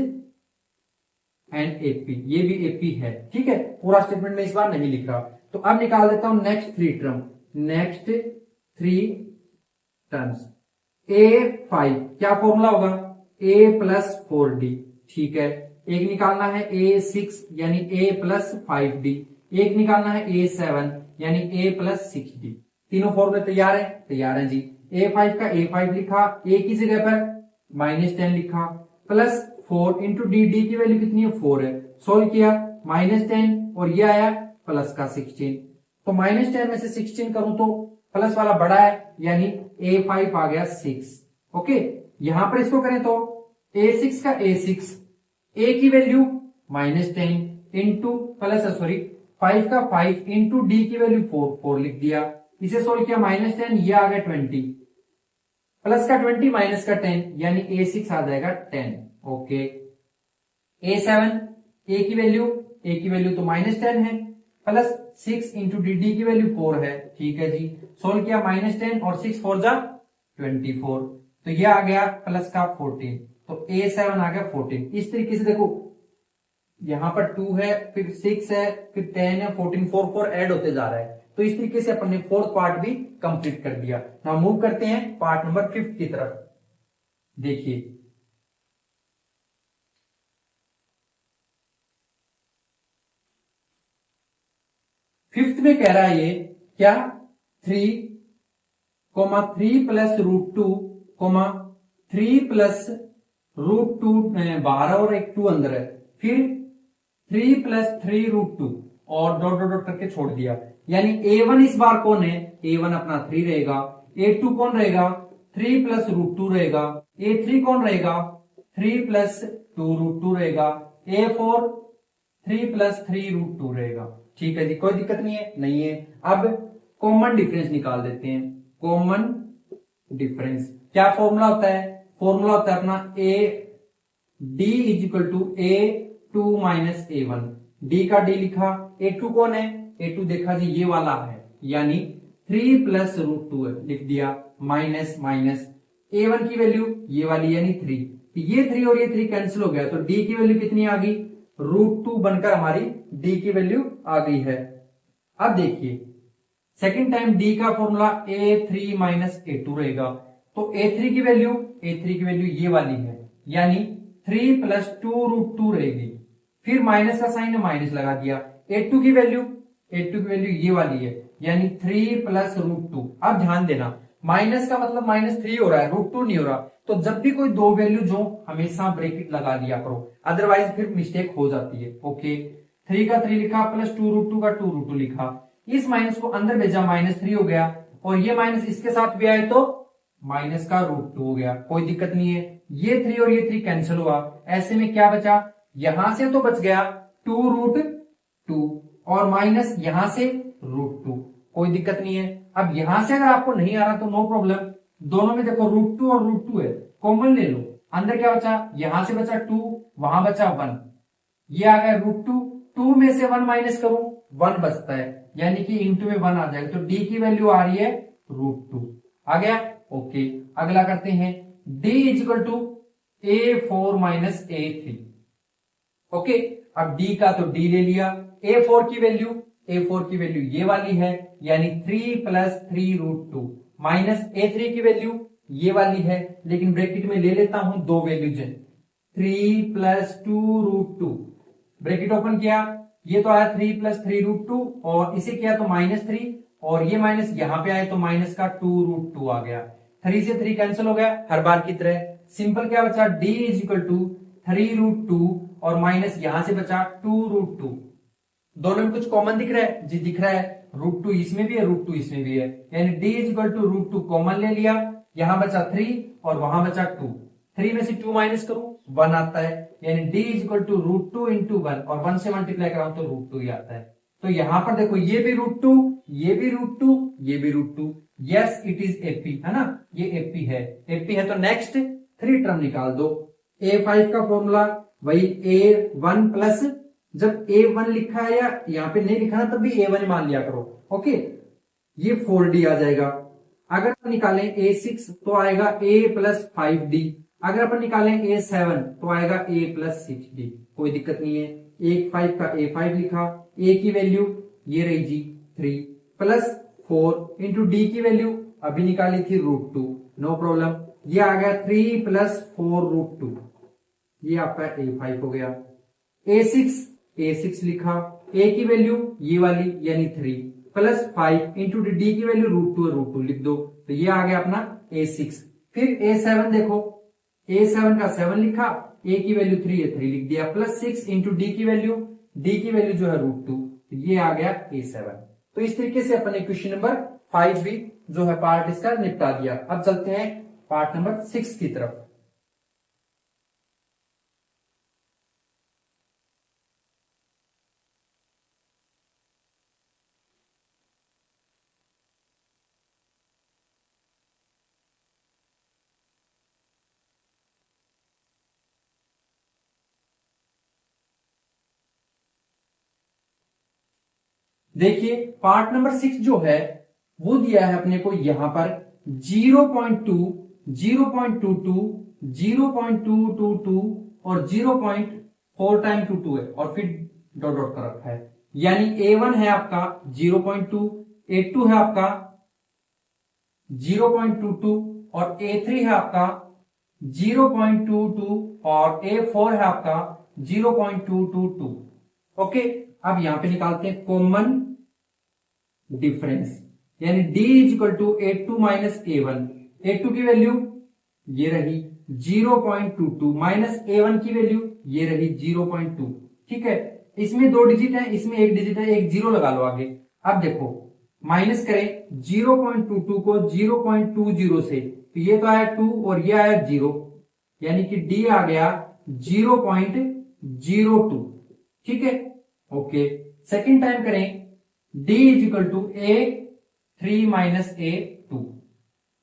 एन AP, ये भी AP है। ठीक है, पूरा स्टेटमेंट में इस बार नहीं लिख रहा। तो अब निकाल देता हूं next 3 term. Next 3 terms, A5 क्या फॉर्मूला होगा, A + 4D। ठीक है, एक निकालना है A6 यानी A + 5D, एक निकालना है A7 यानी A + 6D। तीनों फॉर्मूले तैयार है? तैयार है जी। A5 का A5 लिखा, A की जगह पर -10 लिखा, प्लस 4 इंटू डी की वैल्यू कितनी है? 4 है। सोल्व किया, -10 और ये आया प्लस का 16। तो -10 में से 16 करूं तो प्लस वाला बड़ा है, यानी A5 आ गया 6। ओके, यहां पर इसको करें तो A6 का A6, A की वैल्यू -10 इंटू प्लस 5 का 5 इंटू डी की वैल्यू 4 लिख दिया। इसे सोल्व किया, -10 ये आ गया 20, प्लस का 20 माइनस का 10, यानी A6 आ जाएगा 10। ओके, A7, A की वैल्यू तो -10 है, प्लस 6 इंटू डी की वैल्यू 4 है। ठीक है जी, सोल्व किया, -10 और 6 4 जा 24, तो ये आ गया प्लस का 14, तो A7 आ गया 14। इस तरीके से देखो, यहां पर 2 है, फिर 6 है, फिर 10 है, 14, 4 ऐड होते जा रहा है। तो इस तरीके से अपन ने फोर्थ पार्ट भी कंप्लीट कर दिया। नाउ मूव करते हैं पार्ट नंबर 5 की तरफ। देखिए, फिफ्थ में कह रहा है ये क्या, 3 प्लस √2, 3 प्लस √2 12 और एक 2 अंदर है, फिर 3 प्लस 3 √2 और डॉट डॉट डॉट करके छोड़ दिया, यानी A1 इस बार कौन है? A1 अपना 3 रहेगा। A2 कौन रहेगा? 3 प्लस √2 रहेगा। A3 कौन रहेगा? 3 प्लस 2 √2 रहेगा। A4 3 प्लस 3 √2 रहेगा। ठीक है जी, कोई दिक्कत नहीं है? नहीं है। अब कॉमन डिफरेंस निकाल देते हैं। कॉमन डिफरेंस क्या फॉर्मूला होता है? फॉर्मूला होता है अपना D = A2 - A1। D का D लिखा, A2 कौन है? A2 देखा जी ये वाला है, यानी 3 प्लस √2 है, लिख दिया, माइनस माइनस A1 की वैल्यू ये वाली यानी 3, ये 3 और ये 3 कैंसिल हो गया, तो D की वैल्यू कितनी आ गई? √2 बनकर हमारी D की वैल्यू आ गई है। अब देखिए सेकेंड टाइम D का फॉर्मूला A3 - A2 रहेगा, तो A3 की वैल्यू ये वाली है, यानी 3 प्लस 2 √2 रहेगी, फिर माइनस का साइन है, माइनस लगा दिया। A2 की वैल्यू ये वाली है, यानी 3 प्लस √2। अब ध्यान देना, माइनस का मतलब -3 हो रहा है, √2 नहीं हो रहा, तो जब भी कोई दो वैल्यू जो हमेशा ब्रैकेट लगा दिया करो, अदरवाइज फिर मिस्टेक हो जाती है। ओके, 3 का 3 लिखा, प्लस 2 √2 का 2 √2 लिखा, इस माइनस को अंदर भेजा, -3 हो गया, और ये माइनस इसके साथ भी आए तो माइनस का √2 हो गया, कोई दिक्कत नहीं है। ये 3 और ये 3 कैंसिल हुआ, ऐसे में क्या बचा? यहां से तो बच गया 2 √2 और माइनस यहां से √2, कोई दिक्कत नहीं है। अब यहां से अगर आपको नहीं आ रहा तो नो प्रॉब्लम, दोनों में देखो √2 और √2 है, कॉमन ले लो, अंदर क्या बचा? यहां से बचा 2, वहां बचा 1, ये आ गया √2, 2 में से 1 माइनस करूं, 1 बचता है, यानी कि इंटू में 1 आ जाएगा, तो D की वैल्यू आ रही है √2, आ गया। ओके, अगला करते हैं, D = A4 - A3। ओके, अब D का तो D ले लिया, A4 की वैल्यू ये वाली है, यानी 3 प्लस 3 √2 माइनस A3 की वैल्यू ये वाली है, लेकिन ब्रैकेट में ले लेता हूं दो वैल्यूज, 3 प्लस 2 √2, ब्रैकेट ओपन किया, ये तो आया 3 प्लस 3 √2 और इसे किया तो -3, और ये माइनस यहां पे आए तो माइनस का 2 √2 आ गया, 3 से 3 कैंसिल हो गया हर बार की तरह। सिंपल क्या बचा? D = 3 √2 और माइनस यहां से बचा 2 √2। दोनों में कुछ कॉमन दिख रहा है जी? दिख रहा है, √2 इसमें भी है, √2 इसमें भी है, यानी D = √2 कॉमन ले लिया, यहां बचा 3 और वहां बचा 2, 3 में से 2 माइनस करूं 1 आता है, यानी D = √2 × 1, और 1 से मल्टीप्लाई कराऊं तो √2 ही आता है। तो यहां पर देखो ये भी √2, ये भी √2, ये भी √2, यस इट इज AP, है ना? ये AP है, AP है तो नेक्स्ट 3 टर्म निकाल दो। A5 का फॉर्मूला वही A1 प्लस, जब A1 लिखा है या यहां पे नहीं लिखा ना तब भी A1 मान लिया करो। ओके, ये 4D आ जाएगा। अगर हम निकालें A6 तो आएगा A + 5D, अगर अपन निकालें A7 तो आएगा A + 6D, कोई दिक्कत नहीं है। A5 का A5 लिखा, A की वैल्यू ये रही जी 3 प्लस 4 इंटू D की वैल्यू अभी निकाली थी √2, नो प्रॉब्लम, ये आ गया 3 प्लस 4 √2, ये आपका A5 हो गया। A6 लिखा, A की वैल्यू ये वाली यानी 3 प्लस 5 इंटू डी की वैल्यू √2 है, √2 लिख दो, तो ये आ गया अपना A6। फिर A7 देखो, A7 का 7 लिखा, A की वैल्यू 3 है, 3 लिख दिया, प्लस 6 इंटू डी की वैल्यू जो है √2, तो ये आ गया A7। तो इस तरीके से अपन ने क्वेश्चन नंबर 5 भी जो है पार्ट इसका निपटा दिया। अब चलते हैं पार्ट नंबर 6 की तरफ। देखिए पार्ट नंबर 6 जो है वो दिया है अपने को यहां पर 0.2, 0.22, 0.222 और 0.4 टाइम 22 है, और फिर डॉट डॉट कर रखा है। यानी A1 है आपका 0.2, A2 है आपका 0.22 और A3 है आपका 0.22 और A4 है आपका 0.222। ओके, अब यहां पे निकालते हैं कॉमन डिफरेंस, यानी D is equal to A2 minus A1। A2 की वैल्यू ये रही 0.22 माइनस A1 की वैल्यू ये रही 0.2। ठीक है, इसमें 2 डिजिट है, इसमें 1 डिजिट है, एक 0 लगा लो आगे। अब देखो माइनस करें 0.22 को 0.20 से, तो ये तो आया 2 और ये आया 0, यानी कि D आ गया 0.02। ठीक है, ओके। सेकेंड टाइम करें D is equal to A3 minus A2,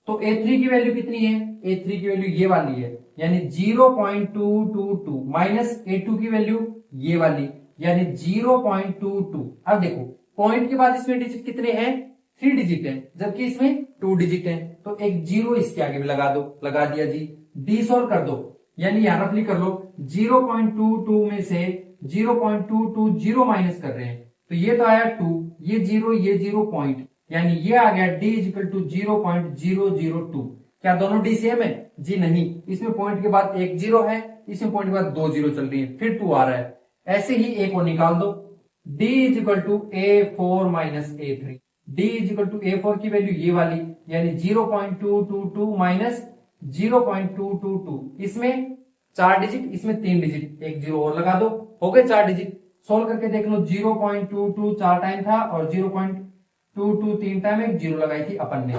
तो A3 की वैल्यू कितनी है, A3 की वैल्यू ये वाली है, यानी 0.222 माइनस A2 की वैल्यू ये वाली, यानी 0.22। अब देखो पॉइंट के बाद इसमें डिजिट कितने हैं, 3 डिजिट है, जबकि इसमें 2 डिजिट है, तो एक 0 इसके आगे भी लगा दो, लगा दिया जी। D सॉल्व कर दो, यानी यहां रफली कर लो, 0.22 में से 0.220 माइनस कर रहे हैं, तो ये तो आया 2, ये 0, ये 0 पॉइंट, यानी ये आ गया D इज इक्वल टू 0.002। क्या दोनों D सेम है जी? नहीं, इसमें पॉइंट के बाद एक 0 है, इसमें पॉइंट के बाद 2 0 चल रही है, फिर 2 आ रहा है। ऐसे ही एक और निकाल दो, D is equal to A4 minus A3। D is equal to A4 की वैल्यू ये वाली, यानी 0.222 माइनस 0.222। इसमें 4 डिजिट, इसमें 3 डिजिट, एक 0 और लगा दो, हो गए 4 डिजिट। सोल्व करके देख लो, 0.22 4 टाइम था और 0.22 3 टाइम, एक 0 लगाई थी अपन ने,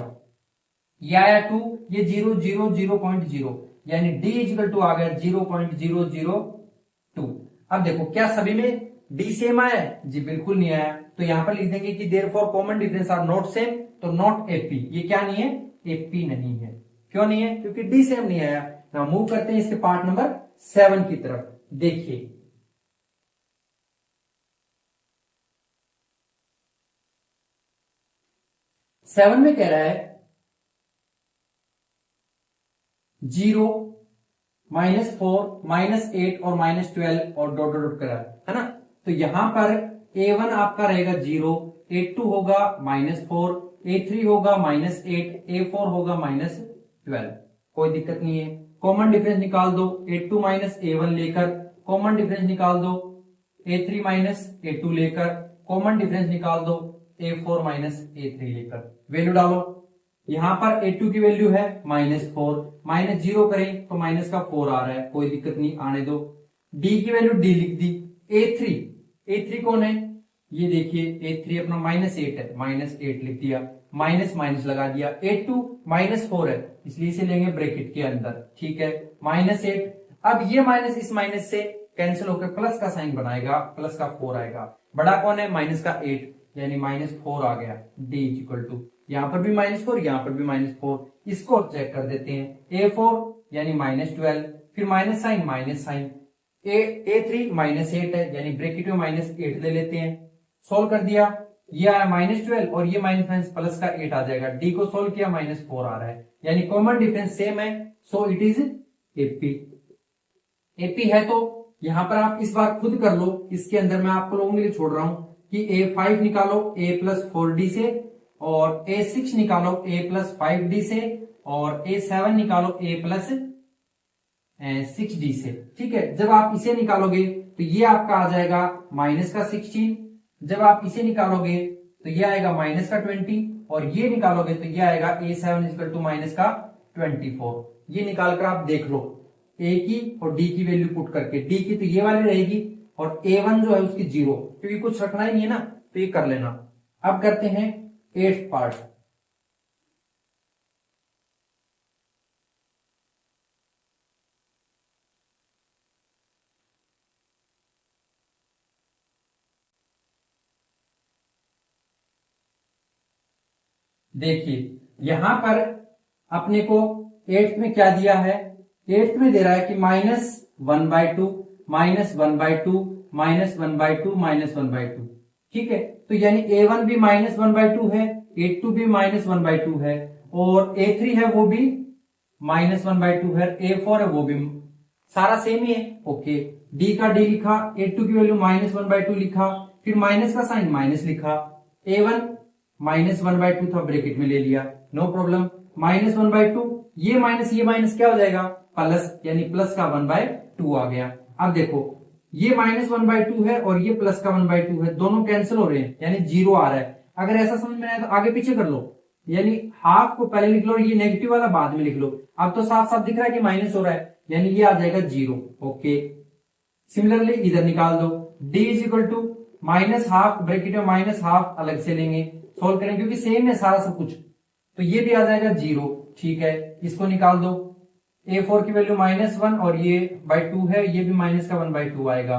ये आया 2, ये 0 0 0.0, यानी D इक्वल टू आ गया 0.002। अब देखो क्या सभी में D सेम आया है जी? बिल्कुल नहीं आया, तो यहां पर लिख देंगे कि therefore common difference are not same, तो नॉट AP। ये क्या नहीं है? AP नहीं है। क्यों नहीं है? क्योंकि D सेम नहीं आया। ना मूव करते हैं इसके पार्ट नंबर 7 की तरफ। देखिए 7 में कह रहा है 0 -4 -8 और -12 और डॉट डॉट करा है ना, तो यहां पर A1 आपका रहेगा 0, A2 होगा -4, A3 होगा -8, A4 होगा -12। कोई दिक्कत नहीं है। कॉमन डिफरेंस निकाल दो, A2 माइनस A1 लेकर कॉमन डिफरेंस निकाल दो, A3 माइनस A2 लेकर कॉमन डिफरेंस निकाल दो, A4 माइनस A3 लेकर वैल्यू डालो। यहां पर A2 की वैल्यू है -4, -0 करें तो माइनस का 4 आ रहा है, कोई दिक्कत नहीं, आने दो। D की वैल्यू D लिख दी। A3 कौन है? ये देखिए A3 अपना -8 है, -8 लिख दिया, माइनस माइनस लगा दिया। A2 -4 है, इसलिए इसे लेंगे ब्रैकेट के अंदर, ठीक है, -8। अब ये माइनस इस माइनस से कैंसिल होकर प्लस का साइन बनाएगा, प्लस का 4 आएगा। बड़ा कौन है? माइनस का 8, यानी -4 आ गया। D इक्वल टू यहां पर भी -4, यहां पर भी -4, इसको चेक कर देते हैं। A4 यानी -12, फिर माइनस साइन, A3 -8 है, यानी ब्रैकेट में -8 ले लेते हैं। सोल्व कर दिया, ये आया -12 और ये माइनस प्लस का 8 आ जाएगा। D को सोल्व किया, -4 आ रहा है, यानी कॉमन डिफरेंस सेम है, सो इट इज AP है। तो यहां पर आप इस बार खुद कर लो, इसके अंदर मैं आपको लोगों के लिए छोड़ रहा हूं कि A5 निकालो A+4D से, और A6 निकालो A+5D से, और A7 निकालो A+6D से। ठीक है, जब आप इसे निकालोगे तो ये आपका आ जाएगा -16। जब आप इसे निकालोगे तो ये आएगा माइनस का 20, और ये निकालोगे तो ये आएगा A7 इक्वल टू माइनस का 24। ये निकालकर आप देख लो, A की और D की वैल्यू पुट करके, D की तो ये वाली रहेगी और A1 जो है उसकी 0, क्योंकि कुछ रखना ही नहीं है ना, तो ये कर लेना। अब करते हैं 8th पार्ट। देखिए यहां पर अपने को 8th में क्या दिया है, 8th में दे रहा है कि -1/2, -1/2, -1/2, -1/2। ठीक है, तो यानी A1 भी -1/2 है, A2 भी -1/2 है, और A3 है वो भी -1/2 है, A4 है वो भी, सारा सेम ही है। ओके, D का D लिखा, A2 की वैल्यू -1/2 लिखा, फिर माइनस का साइन माइनस लिखा, A1 -1/2 था, ब्रैकेट में ले लिया, नो प्रॉब्लम। -1/2, ये माइनस क्या हो जाएगा, प्लस, यानी प्लस का 1/2 आ गया। अब देखो ये -1/2 है और ये प्लस का 1/2 है, दोनों कैंसिल हो रहे हैं, यानी 0 आ रहा है। अगर ऐसा समझ में आया तो आगे पीछे कर लो, यानी हाफ को पहले लिख लो और ये नेगेटिव वाला बाद में लिख लो। अब तो साफ साफ दिख रहा है कि माइनस हो रहा है, यानी ये आ जाएगा 0। ओके, सिमिलरली इधर निकाल दो, D is equal to -12, bracket में -12 अलग से लेंगे, सोल्व करेंगे क्योंकि सेम है सारा सब कुछ, तो ये भी आ जाएगा 0। ठीक है, इसको निकाल दो, A4 की वैल्यू -1 और ये /2 है, ये भी माइनस का 1/2 आएगा।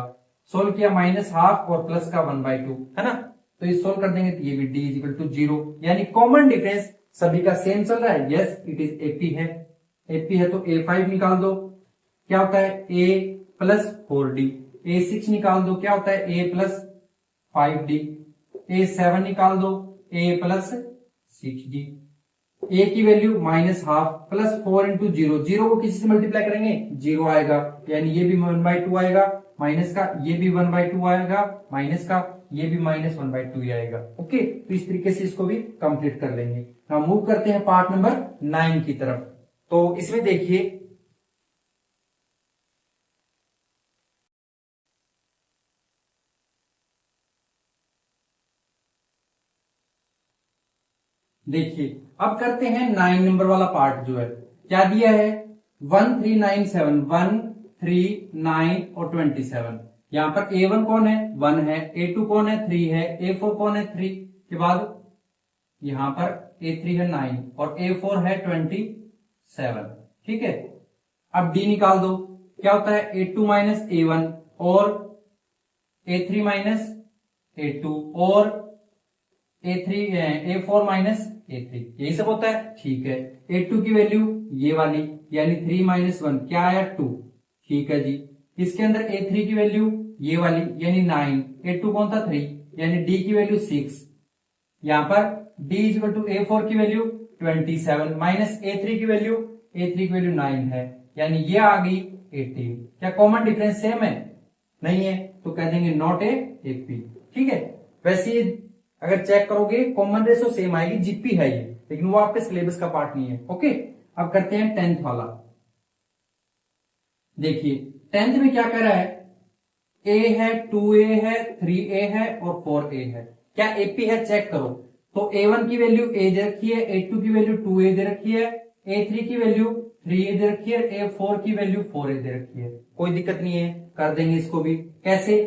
सोल्व किया, -12 और प्लस का 1/2 है ना, तो ये सोल्व कर देंगे तो ये भी D इज इक्वल टू 0, यानी कॉमन डिफरेंस सभी का सेम चल रहा है। यस इट इज AP है, AP है तो A5 निकाल दो, क्या होता है A प्लस 4D। A6 निकाल दो, क्या होता है A प्लस 5D। A7 निकाल दो, A प्लस 6D। A की वैल्यू -12 प्लस 4 इंटू 0, 0 को किसी से मल्टीप्लाई करेंगे 0 आएगा, यानी ये भी 1/2 आएगा, माइनस का ये भी 1/2 आएगा, माइनस का ये भी -1/2 ही आएगा। ओके, तो इस तरीके से इसको भी कंप्लीट कर लेंगे। नाउ मूव करते हैं पार्ट नंबर 9 की तरफ। तो इसमें देखिए अब करते हैं 9 नंबर वाला पार्ट। जो है क्या दिया है, 1 3 9 7, 1 3 9 और 27। यहां पर A1 कौन है, 1 है, A2 कौन है, 3 है, A4 कौन है, 3 के बाद यहां पर A3 है 9 और A4 है 27। ठीक है, अब D निकाल दो, क्या होता है A2 माइनस A1 और A3 माइनस A2 और A4 माइनस A3, यही सब होता है। ठीक है, A2 की वैल्यू ये वाली, यानी 3 - 1 क्या आया 2। ठीक है जी, इसके अंदर A3 की वैल्यू ये वाली, यानी 9, A2 कौन था 3, यानी D की वैल्यू 6। यहां पर D is equal to A4 की वैल्यू 27 माइनस A3 की वैल्यू 9 है, यानी ये आ गई 18। क्या कॉमन डिफरेंस सेम है, नहीं है, तो कह देंगे नॉट ए AP। ठीक है, वैसे अगर चेक करोगे कॉमन रेशो सेम आएगी, जीपी है ये, लेकिन वो आपके सिलेबस का पार्ट नहीं है। ओके, अब करते हैं 10th वाला। देखिए 10th में क्या कर रहा है, A है, 2A है, 3A है और 4A है। क्या AP है, चेक करो। तो A1 की वैल्यू A दे रखी है, A2 की वैल्यू 2A दे रखी है, A3 की वैल्यू 3A दे रखी है, A4 की वैल्यू 4A दे रखी है। कोई दिक्कत नहीं है, कर देंगे इसको भी। कैसे,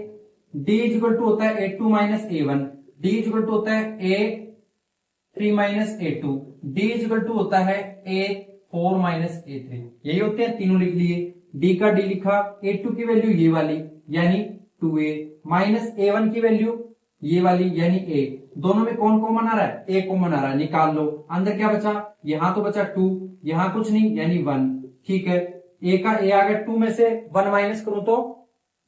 D इज इक्वल टू होता है A2 minus A1, D is equal to होता है A3 minus A2, D is equal to होता है A4 माइनस A3। यही होते हैं, तीनों लिख लिए। D का D लिखा, A2 की वैल्यू ये वाली यानी 2A माइनस A1 की वैल्यू ये वाली यानी A। दोनों में कौन कॉमन आ रहा है, A कॉमन आ रहा है, निकाल लो। अंदर क्या बचा, यहां तो बचा 2, यहां कुछ नहीं यानी 1। ठीक है, A का A आ गया, 2 में से 1 माइनस करूं तो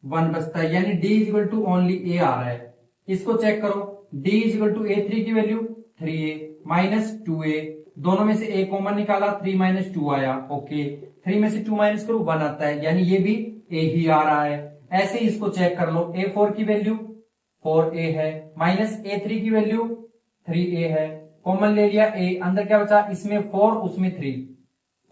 1 बचता है, यानी D is equal to only A आ रहा है। इसको चेक करो, D is equal to A3 की वैल्यू 3A माइनस 2A, दोनों में से A कॉमन निकाला, 3 माइनस 2 आया। ओके, 3 में से 2 माइनस करो 1 आता है, यानी ये भी A ही आ रहा है। ऐसे ही इसको चेक कर लो, A4 की वैल्यू 4A है माइनस A3 की वैल्यू 3A है, कॉमन ले लिया A, अंदर क्या बचा, इसमें 4 उसमें 3,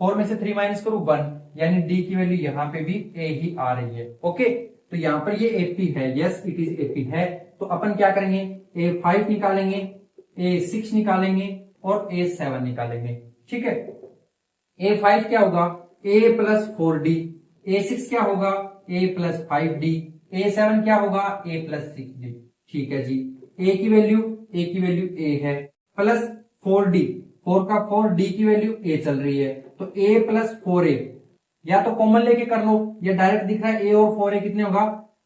4 में से 3 माइनस करो 1, यानी D की वैल्यू यहां पे भी A ही आ रही है। ओके, तो यहां पर ये AP है, यस इट इज AP है। तो अपन क्या करेंगे, A5 निकालेंगे, A6 निकालेंगे और A7 निकालेंगे। ठीक है, A5 क्या होगा, A प्लस 4D, A6 क्या होगा, A प्लस 5D, A7 क्या होगा, A प्लस 6D। ठीक है जी, A की वैल्यू A है, प्लस 4D, 4 का 4D की वैल्यू A चल रही है, तो A प्लस 4A, या तो कॉमन लेके कर लो, या डायरेक्ट दिख रहा है A और 4A कितने होगा,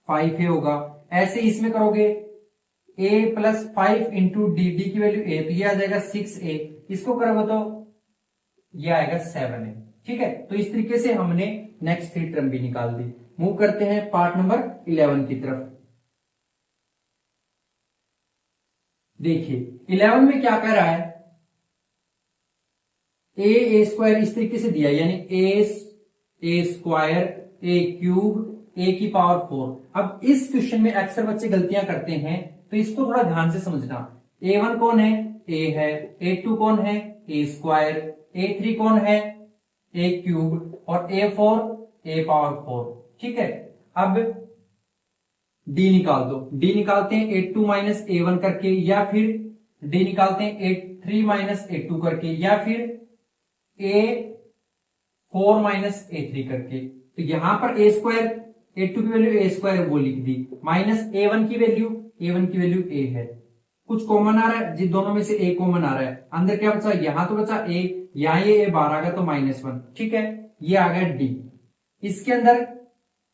5A होगा। ऐसे इसमें करोगे A plus 5 into D, D की वैल्यू A, तो ये आ जाएगा 6A, इसको करोगे तो ये आएगा 7A। ठीक है, तो इस तरीके से हमने नेक्स्ट 3 टर्म भी निकाल दी। मूव करते हैं पार्ट नंबर 11 की तरफ। देखिए 11 में क्या कह रहा है, ए स्क्वायर इस तरीके से दिया, यानी ए स्क्वायर ए क्यूब ए की पावर 4। अब इस क्वेश्चन में अक्सर बच्चे गलतियां करते हैं, तो इसको थोड़ा ध्यान से समझना। A1 कौन है, A है, A2 कौन है, A स्क्वायर, A3 कौन है, A क्यूब, और A4 A पावर 4। ठीक है, अब D निकाल दो। D निकालते हैं A2 माइनस A1 करके, या फिर D निकालते हैं A3 माइनस A2 करके, या फिर A4 माइनस A3 करके। तो यहां पर A स्क्वायर, A2 की वैल्यू A स्क्वायर वो लिख दी, माइनस A1 की वैल्यू A है। कुछ कॉमन आ रहा है जी, दोनों में से A कॉमन आ रहा है, अंदर क्या बचा, यहां तो बचा A, यहां ये A बाहर आ गया तो -1। ठीक है, ये आ गया D। इसके अंदर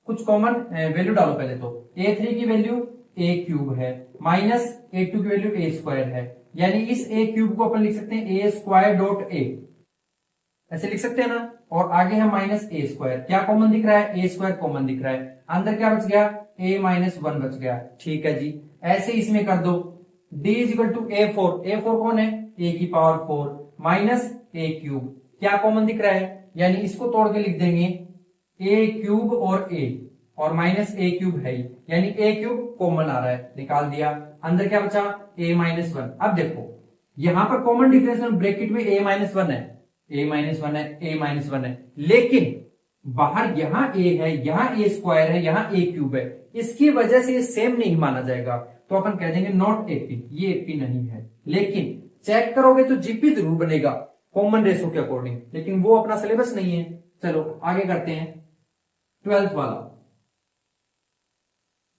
कुछ कॉमन वैल्यू डालो पहले, तो A3 की वैल्यू A क्यूब है, माइनस A2 की वैल्यू A स्क्वायर है, यानी इस A क्यूब को अपन लिख सकते हैं A स्क्वायर डॉट A, ऐसे लिख सकते हैं ना। और आगे है माइनस A स्क्वायर, क्या कॉमन दिख रहा है, A स्क्वायर कॉमन दिख रहा है, अंदर क्या बच गया, A माइनस 1 बच गया। ठीक है जी, ऐसे इसमें कर दो। D is equal to A4, A4 कौन है, A की पावर 4 माइनस A क्यूब, क्या कॉमन दिख रहा है, यानी इसको तोड़ के लिख देंगे A क्यूब और A, और माइनस A क्यूब है ही, यानी A क्यूब कॉमन आ रहा है, निकाल दिया। अंदर क्या बचा, A माइनस 1। अब देखो यहां पर कॉमन डिफरेंस में ब्रैकेट में A माइनस 1 है, A माइनस 1 है, A माइनस 1 है, लेकिन बाहर यहां A है, यहां A स्क्वायर है, यहां A क्यूब है, इसकी वजह से ये सेम नहीं माना जाएगा, तो अपन कह देंगे नॉट AP, ये AP नहीं है। लेकिन चेक करोगे तो GP जरूर बनेगा कॉमन रेशो के अकॉर्डिंग, लेकिन वो अपना सिलेबस नहीं है। चलो आगे करते हैं 12th वाला।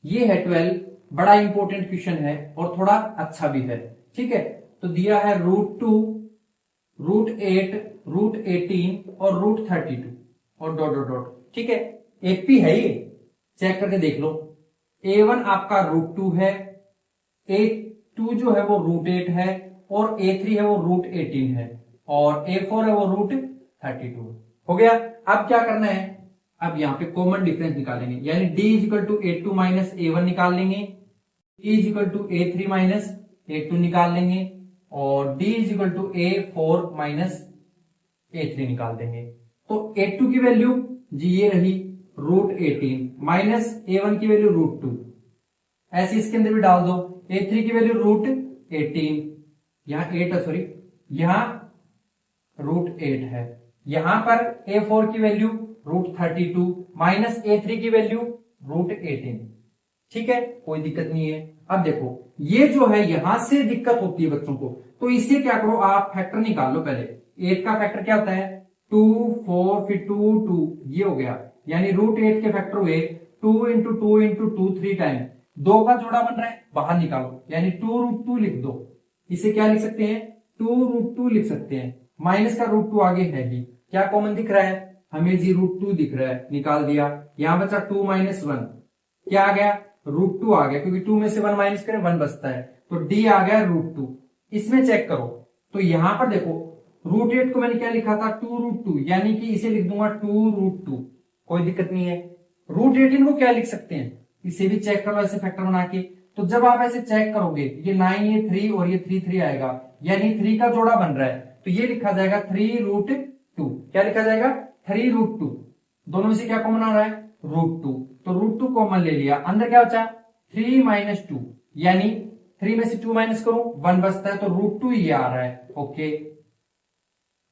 ये है 12, बड़ा इंपॉर्टेंट क्वेश्चन है और थोड़ा अच्छा भी है। ठीक है, तो दिया है √2, √8, √18 और √32 और डॉट डॉट डॉट। ठीक है, AP है ये, चेक करके देख लो। A1 आपका √2 है, A2 जो है वो √8 है, और A3 है वो √18 है, और A4 है वो √32 हो गया। अब क्या करना है, अब यहां पे कॉमन डिफरेंस निकालेंगे, यानी D is equal to A2 minus A1 निकाल लेंगे, D is equal to A3 minus A2 निकाल लेंगे, और D is equal to A4 minus A3 निकाल देंगे। तो A2 की वैल्यू जी ये रही √18 माइनस A1 की वैल्यू √2, ऐसे इसके अंदर भी डाल दो। A3 की वैल्यू √18, यहां 8 है, सॉरी यहां √8 है, यहां पर A4 की वैल्यू √32 माइनस A3 की वैल्यू √18। ठीक है, कोई दिक्कत नहीं है। अब देखो ये जो है यहां से दिक्कत होती है बच्चों को, तो इससे क्या करो, आप फैक्टर निकाल लो पहले। 8 का फैक्टर क्या होता है, 2 4 फिर 2 2, ये हो गया, यानी √8 के फैक्टर हुए 2 इंटू 2 इंटू 2 3 टाइम, 2 का जोड़ा बन रहा है, बाहर निकालो, यानी 2√2 लिख दो। इसे क्या लिख सकते हैं, 2√2 लिख सकते हैं, माइनस का √2 आगे है ही, क्या कॉमन दिख रहा है, हमें जी √2 दिख रहा है, निकाल दिया। यहां बचा 2 माइनस 1, क्या आ गया, √2 आ गया, क्योंकि 2 में से 1 माइनस करें 1 बचता है, तो D आ गया √2। इसमें चेक करो, तो यहां पर देखो √8 को मैंने क्या लिखा था, 2√2, यानी कि इसे लिख दूंगा 2√2, कोई दिक्कत नहीं है। √18 को क्या लिख सकते हैं, इसे भी चेक करो ऐसे फैक्टर बना के। तो जब आप ऐसे चेक करोगे, ये 9 ये 3 और ये 3 3 आएगा, यानी 3 का जोड़ा बन रहा है, तो ये लिखा जाएगा 3√2। क्या लिखा जाएगा, 3√2, दोनों में से क्या कॉमन आ रहा है, √2, तो √2 कॉमन ले लिया, अंदर क्या बचा 3 माइनस 2, यानी 3 में से 2 माइनस करो 1 बचता है, तो √2 ये आ रहा है। ओके,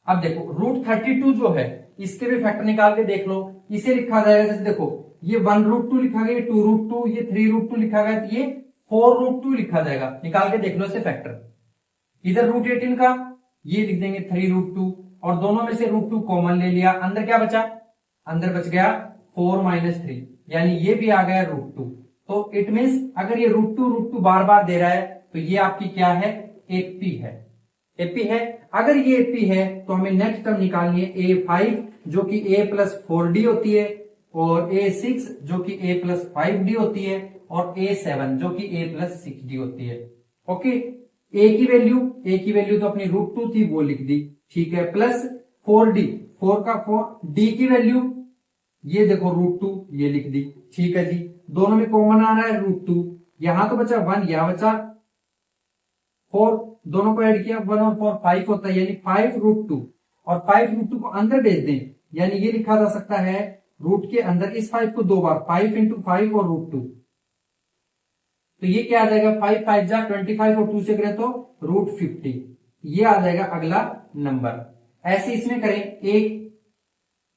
अब देखो √32 जो है इसके भी फैक्टर निकाल के देख लो, इसे लिखा जाएगा, जैसे देखो ये 1√2 लिखा गया, 2√2, ये 3√2 लिखा गया, तो ये 4√2 लिखा जाएगा, निकाल के देख लो इसे फैक्टर। इधर रूट 18 का ये लिख देंगे 3√2 और दोनों में से √2 कॉमन ले लिया, अंदर क्या बचा, अंदर बच गया 4-3 यानी ये भी आ गया √2। तो इट मीन्स अगर ये √2 बार बार दे रहा है तो ये आपकी क्या है, एपी है, एपी है। अगर ये एपी है तो हमें नेक्स्ट टर्म निकालनी है A5 जो कि A+4D होती है, और A6 जो कि A+5D होती है, और A7 जो कि A+6D होती है। ओके, ए की वैल्यू तो अपनी √2 थी वो लिख दी, ठीक है, प्लस 4D, 4 का 4, D की वैल्यू ये देखो √2 ये लिख दी, ठीक है जी। दोनों में कॉमन आ रहा है √2, यहां तो बचा 1, यहां बचा 4, दोनों को ऐड किया 1 और 4 5 होता है, यानी 5√2, और 5√2 को अंदर भेज दें, यानी ये लिखा जा सकता है रूट के अंदर इस 5 को 2 बार, 5 × 5 और √2, तो ये क्या आ जाएगा, 5 5 जा 25 और 2 से करें तो √50, ये आ जाएगा अगला नंबर। ऐसे इसमें करें,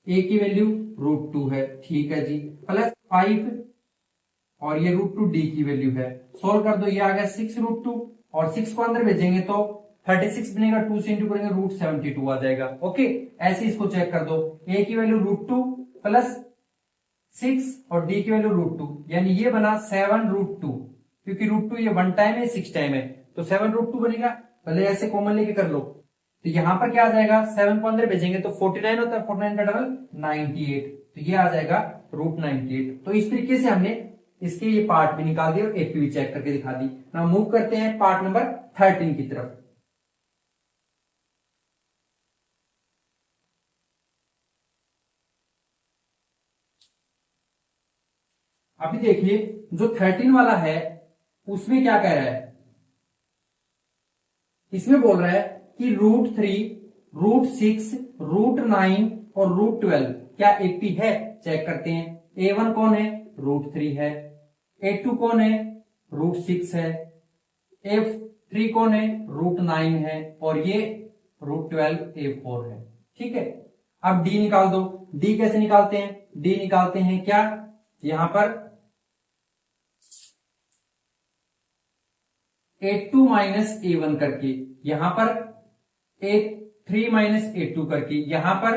ए की वैल्यू √2 है, ठीक है जी, प्लस 5 और ये √2 डी की वैल्यू है, सोल्व कर दो, ये आ गया 6√2 और 6 को अंदर भेजेंगे तो 36 बनेगा, 2 से इंटू करेंगे √72 आ जाएगा। ओके, ऐसे इसको चेक कर दो, ए की वैल्यू √2 प्लस 6 और डी की वैल्यू √2, यानी ये बना 7√2, क्योंकि √2 ये 1 टाइम है 6 टाइम है, तो 7√2 बनेगा। पहले ऐसे कॉमन लेके कर लो, तो यहां पर क्या आ जाएगा, 7 को अंदर भेजेंगे तो 49 होता है, 49 का डबल 98, तो ये आ जाएगा √98। तो इस तरीके से हमने इसके ये पार्ट भी निकाल दिए और एपी भी चेक करके दिखा दी। नाउ मूव करते हैं पार्ट नंबर 13 की तरफ। अभी देखिए जो 13 वाला है उसमें क्या कह रहा है, इसमें बोल रहा है कि √3, √6, √9 और √12 क्या एपी है, चेक करते हैं। A1 कौन है, √3 है, A2 कौन है, √6 है, A3 कौन है, √9 है, और ये √12 A4 है, ठीक है। अब D निकाल दो, D कैसे निकालते हैं, D निकालते हैं क्या, यहां पर A2 माइनस A1 करके, यहां पर A3 माइनस A2 करके, यहां पर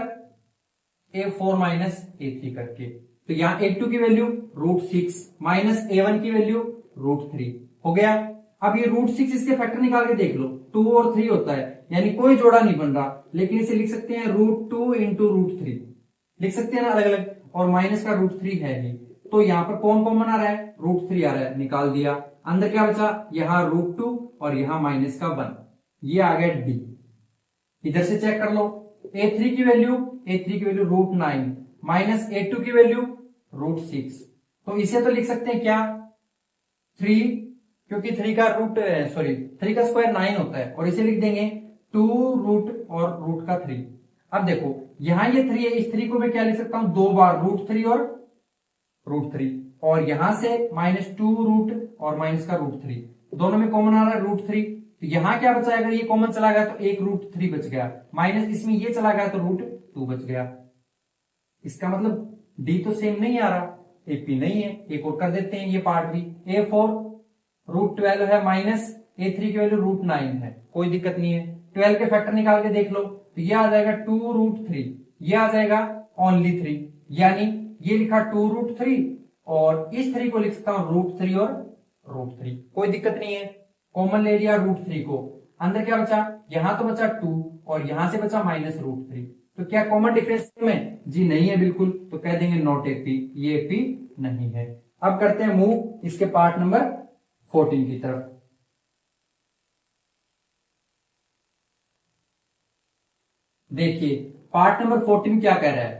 A4 माइनस A3 करके, तो यहां A2 की वैल्यू √6 माइनस A1 की वैल्यू √3 हो गया। अब ये √6 इसके फैक्टर निकाल के देख लो, 2 और 3 होता है, यानी कोई जोड़ा नहीं बन रहा, लेकिन इसे लिख सकते हैं √2 इंटू √3 लिख सकते हैं ना अलग अलग, और माइनस का √3 है ही, तो यहां पर कौन कॉमन आ रहा है, √3 आ रहा है, निकाल दिया। अंदर क्या बचा, यहां √2 और यहां माइनस का 1, ये आ गया डी। इधर से चेक कर लो, A3 की वैल्यू √9 माइनस A2 की वैल्यू √6, तो इसे तो लिख सकते हैं क्या 3, क्योंकि 3 का स्क्वायर 9 होता है, और इसे लिख देंगे 2 रूट और रूट का 3। अब देखो यहां ये 3 है, इस 3 को मैं क्या लिख सकता हूं, 2 बार √3 और √3, और यहां से -2 रूट और माइनस का √3, दोनों में कॉमन आ रहा है √3, तो यहां क्या बचा, अगर ये कॉमन चला गया तो एक √3 बच गया, माइनस इसमें ये चला गया तो √2 बच गया। इसका मतलब डी तो सेम नहीं आ रहा, एपी नहीं है। एक और कर देते हैं ये पार्ट भी, A4 √12 है माइनस A3 की वैल्यू √9 है, कोई दिक्कत नहीं है। 12 के फैक्टर निकाल के देख लो, तो ये आ जाएगा 2√3, ये आ जाएगा ओनली 3, यानी ये लिखा 2√3 और इस 3 को लिख सकता हूं √3 और √3, कोई दिक्कत नहीं है। कॉमन ले लिया √3 को, अंदर क्या बचा, यहां तो बचा 2 और यहां से बचा -√3, तो क्या कॉमन डिफरेंस में, जी नहीं है बिल्कुल, तो कह देंगे नॉट एपी, ये एपी नहीं है। अब करते हैं मूव इसके पार्ट नंबर 14 की तरफ। देखिए पार्ट नंबर 14 क्या कह रहा है,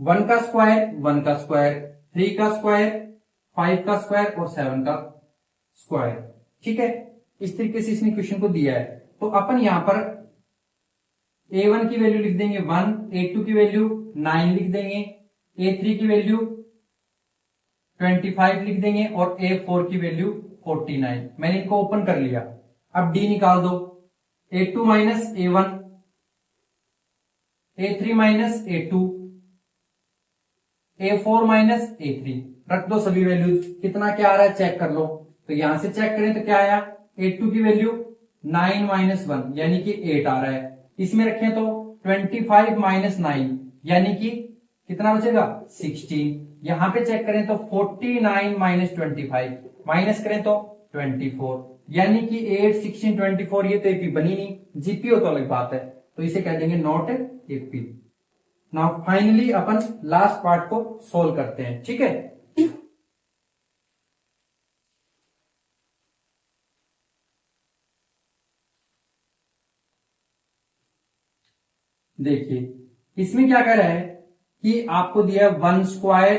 1 का स्क्वायर 1 का स्क्वायर, 3 का स्क्वायर, 5 का स्क्वायर और 7 का स्क्वायर, ठीक है। इस तरीके से इसने क्वेश्चन को दिया है, तो अपन यहां पर A1 की वैल्यू लिख देंगे 1, A2 की वैल्यू 9 लिख देंगे, A3 की वैल्यू 25 लिख देंगे और A4 की वैल्यू 49। मैंने इनको ओपन कर लिया। अब D निकाल दो, A2 minus A1, A3 minus A2, A4 minus A3, रख दो सभी वैल्यूज, कितना क्या आ रहा है चेक कर लो। तो यहां से चेक करें तो क्या आया, A2 की वैल्यू 9 माइनस 1 यानी कि 8 आ रहा है। इसमें रखें तो 25 माइनस 9 यानी कि कितना बचेगा 16। यहां पे चेक करें तो 49 माइनस 25 माइनस करें तो 24 यानी कि 8 16 24। ये तो एपी बनी नहीं, जीपीओ तो अलग बात है, तो इसे कह देंगे not AP. Now finally upon last part को सोल्व करते हैं, ठीक है। देखिए इसमें क्या कह रहा है कि आपको दिया 1 स्क्वायर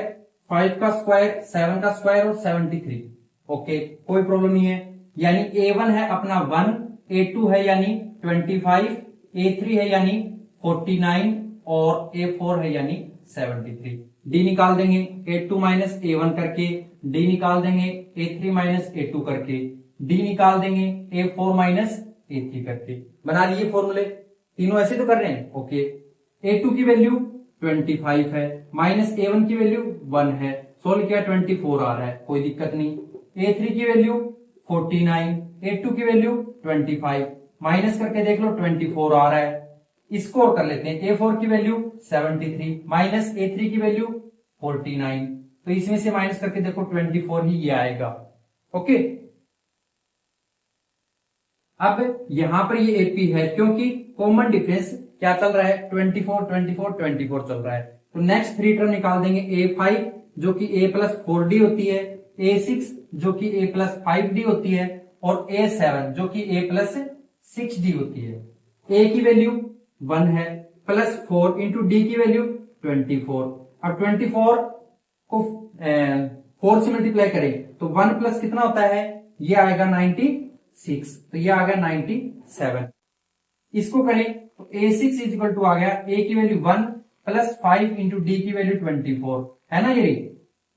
5 का स्क्वायर 7 का स्क्वायर और 73। ओके, कोई प्रॉब्लम नहीं है। यानी A1 है अपना 1, A2 है यानी 25, A3 है यानी 49 और A4 है यानी 73। D निकाल देंगे A2 माइनस A1 करके, D निकाल देंगे A3 माइनस A2 करके, D निकाल देंगे A4 माइनस A3 करके। बना लिए फॉर्मूले, तीनों ऐसे तो कर रहे हैं। ओके, A2 की वैल्यू 25 है माइनस A1 की वैल्यू 1 है, सोल्व किया 24 आ रहा है, कोई दिक्कत नहीं। A3 की वैल्यू 49, A2 की वैल्यू 25, माइनस करके देख लो 24 आ रहा है। इसको और कर लेते हैं, A4 की वैल्यू 73 माइनस A3 की वैल्यू 49, तो इसमें से माइनस करके देखो 24 ही ये आएगा। ओके, अब यहां पर ये एपी है क्योंकि कॉमन डिफरेंस क्या चल रहा है 24 24 24 चल रहा है। तो नेक्स्ट थ्री टर्म निकाल देंगे A5 जो कि A प्लस 4D होती है, A6 जो कि A प्लस 5D होती है और A7 जो कि A प्लस 6D होती है। A की वैल्यू 1 है प्लस 4 इंटू डी की वैल्यू 24। अब 24 को 4 से मल्टीप्लाई करें तो 1 प्लस कितना होता है, ये आएगा 96, तो ये आ गया 97। इसको करें तो A6 इजिकल टू आ गया A की वैल्यू 1 प्लस 5 इंटू डी की वैल्यू 24 है ना ये।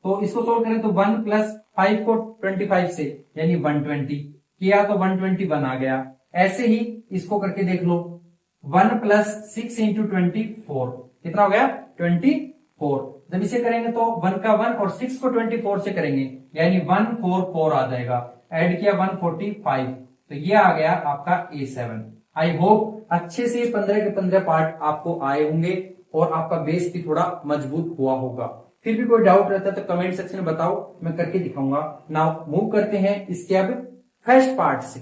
तो इसको सोल्व करें तो 1 प्लस 5 को 25 से यानी 120 किया तो 121 आ गया। ऐसे ही इसको करके देख लो 1 प्लस 6 इंटू 24 कितना हो गया 24। जब इसे करेंगे तो 1 का 1 और 6 को 24 से करेंगे यानी 144 आ जाएगा। ऐड किया 145, तो ये आ गया आपका A7। आई होप अच्छे से 15 के 15 पार्ट आपको आए होंगे और आपका बेस भी थोड़ा मजबूत हुआ होगा। फिर भी कोई डाउट रहता है तो कमेंट सेक्शन में बताओ, मैं करके दिखाऊंगा। नाउ मूव करते हैं इसके अब फर्स्ट पार्ट से।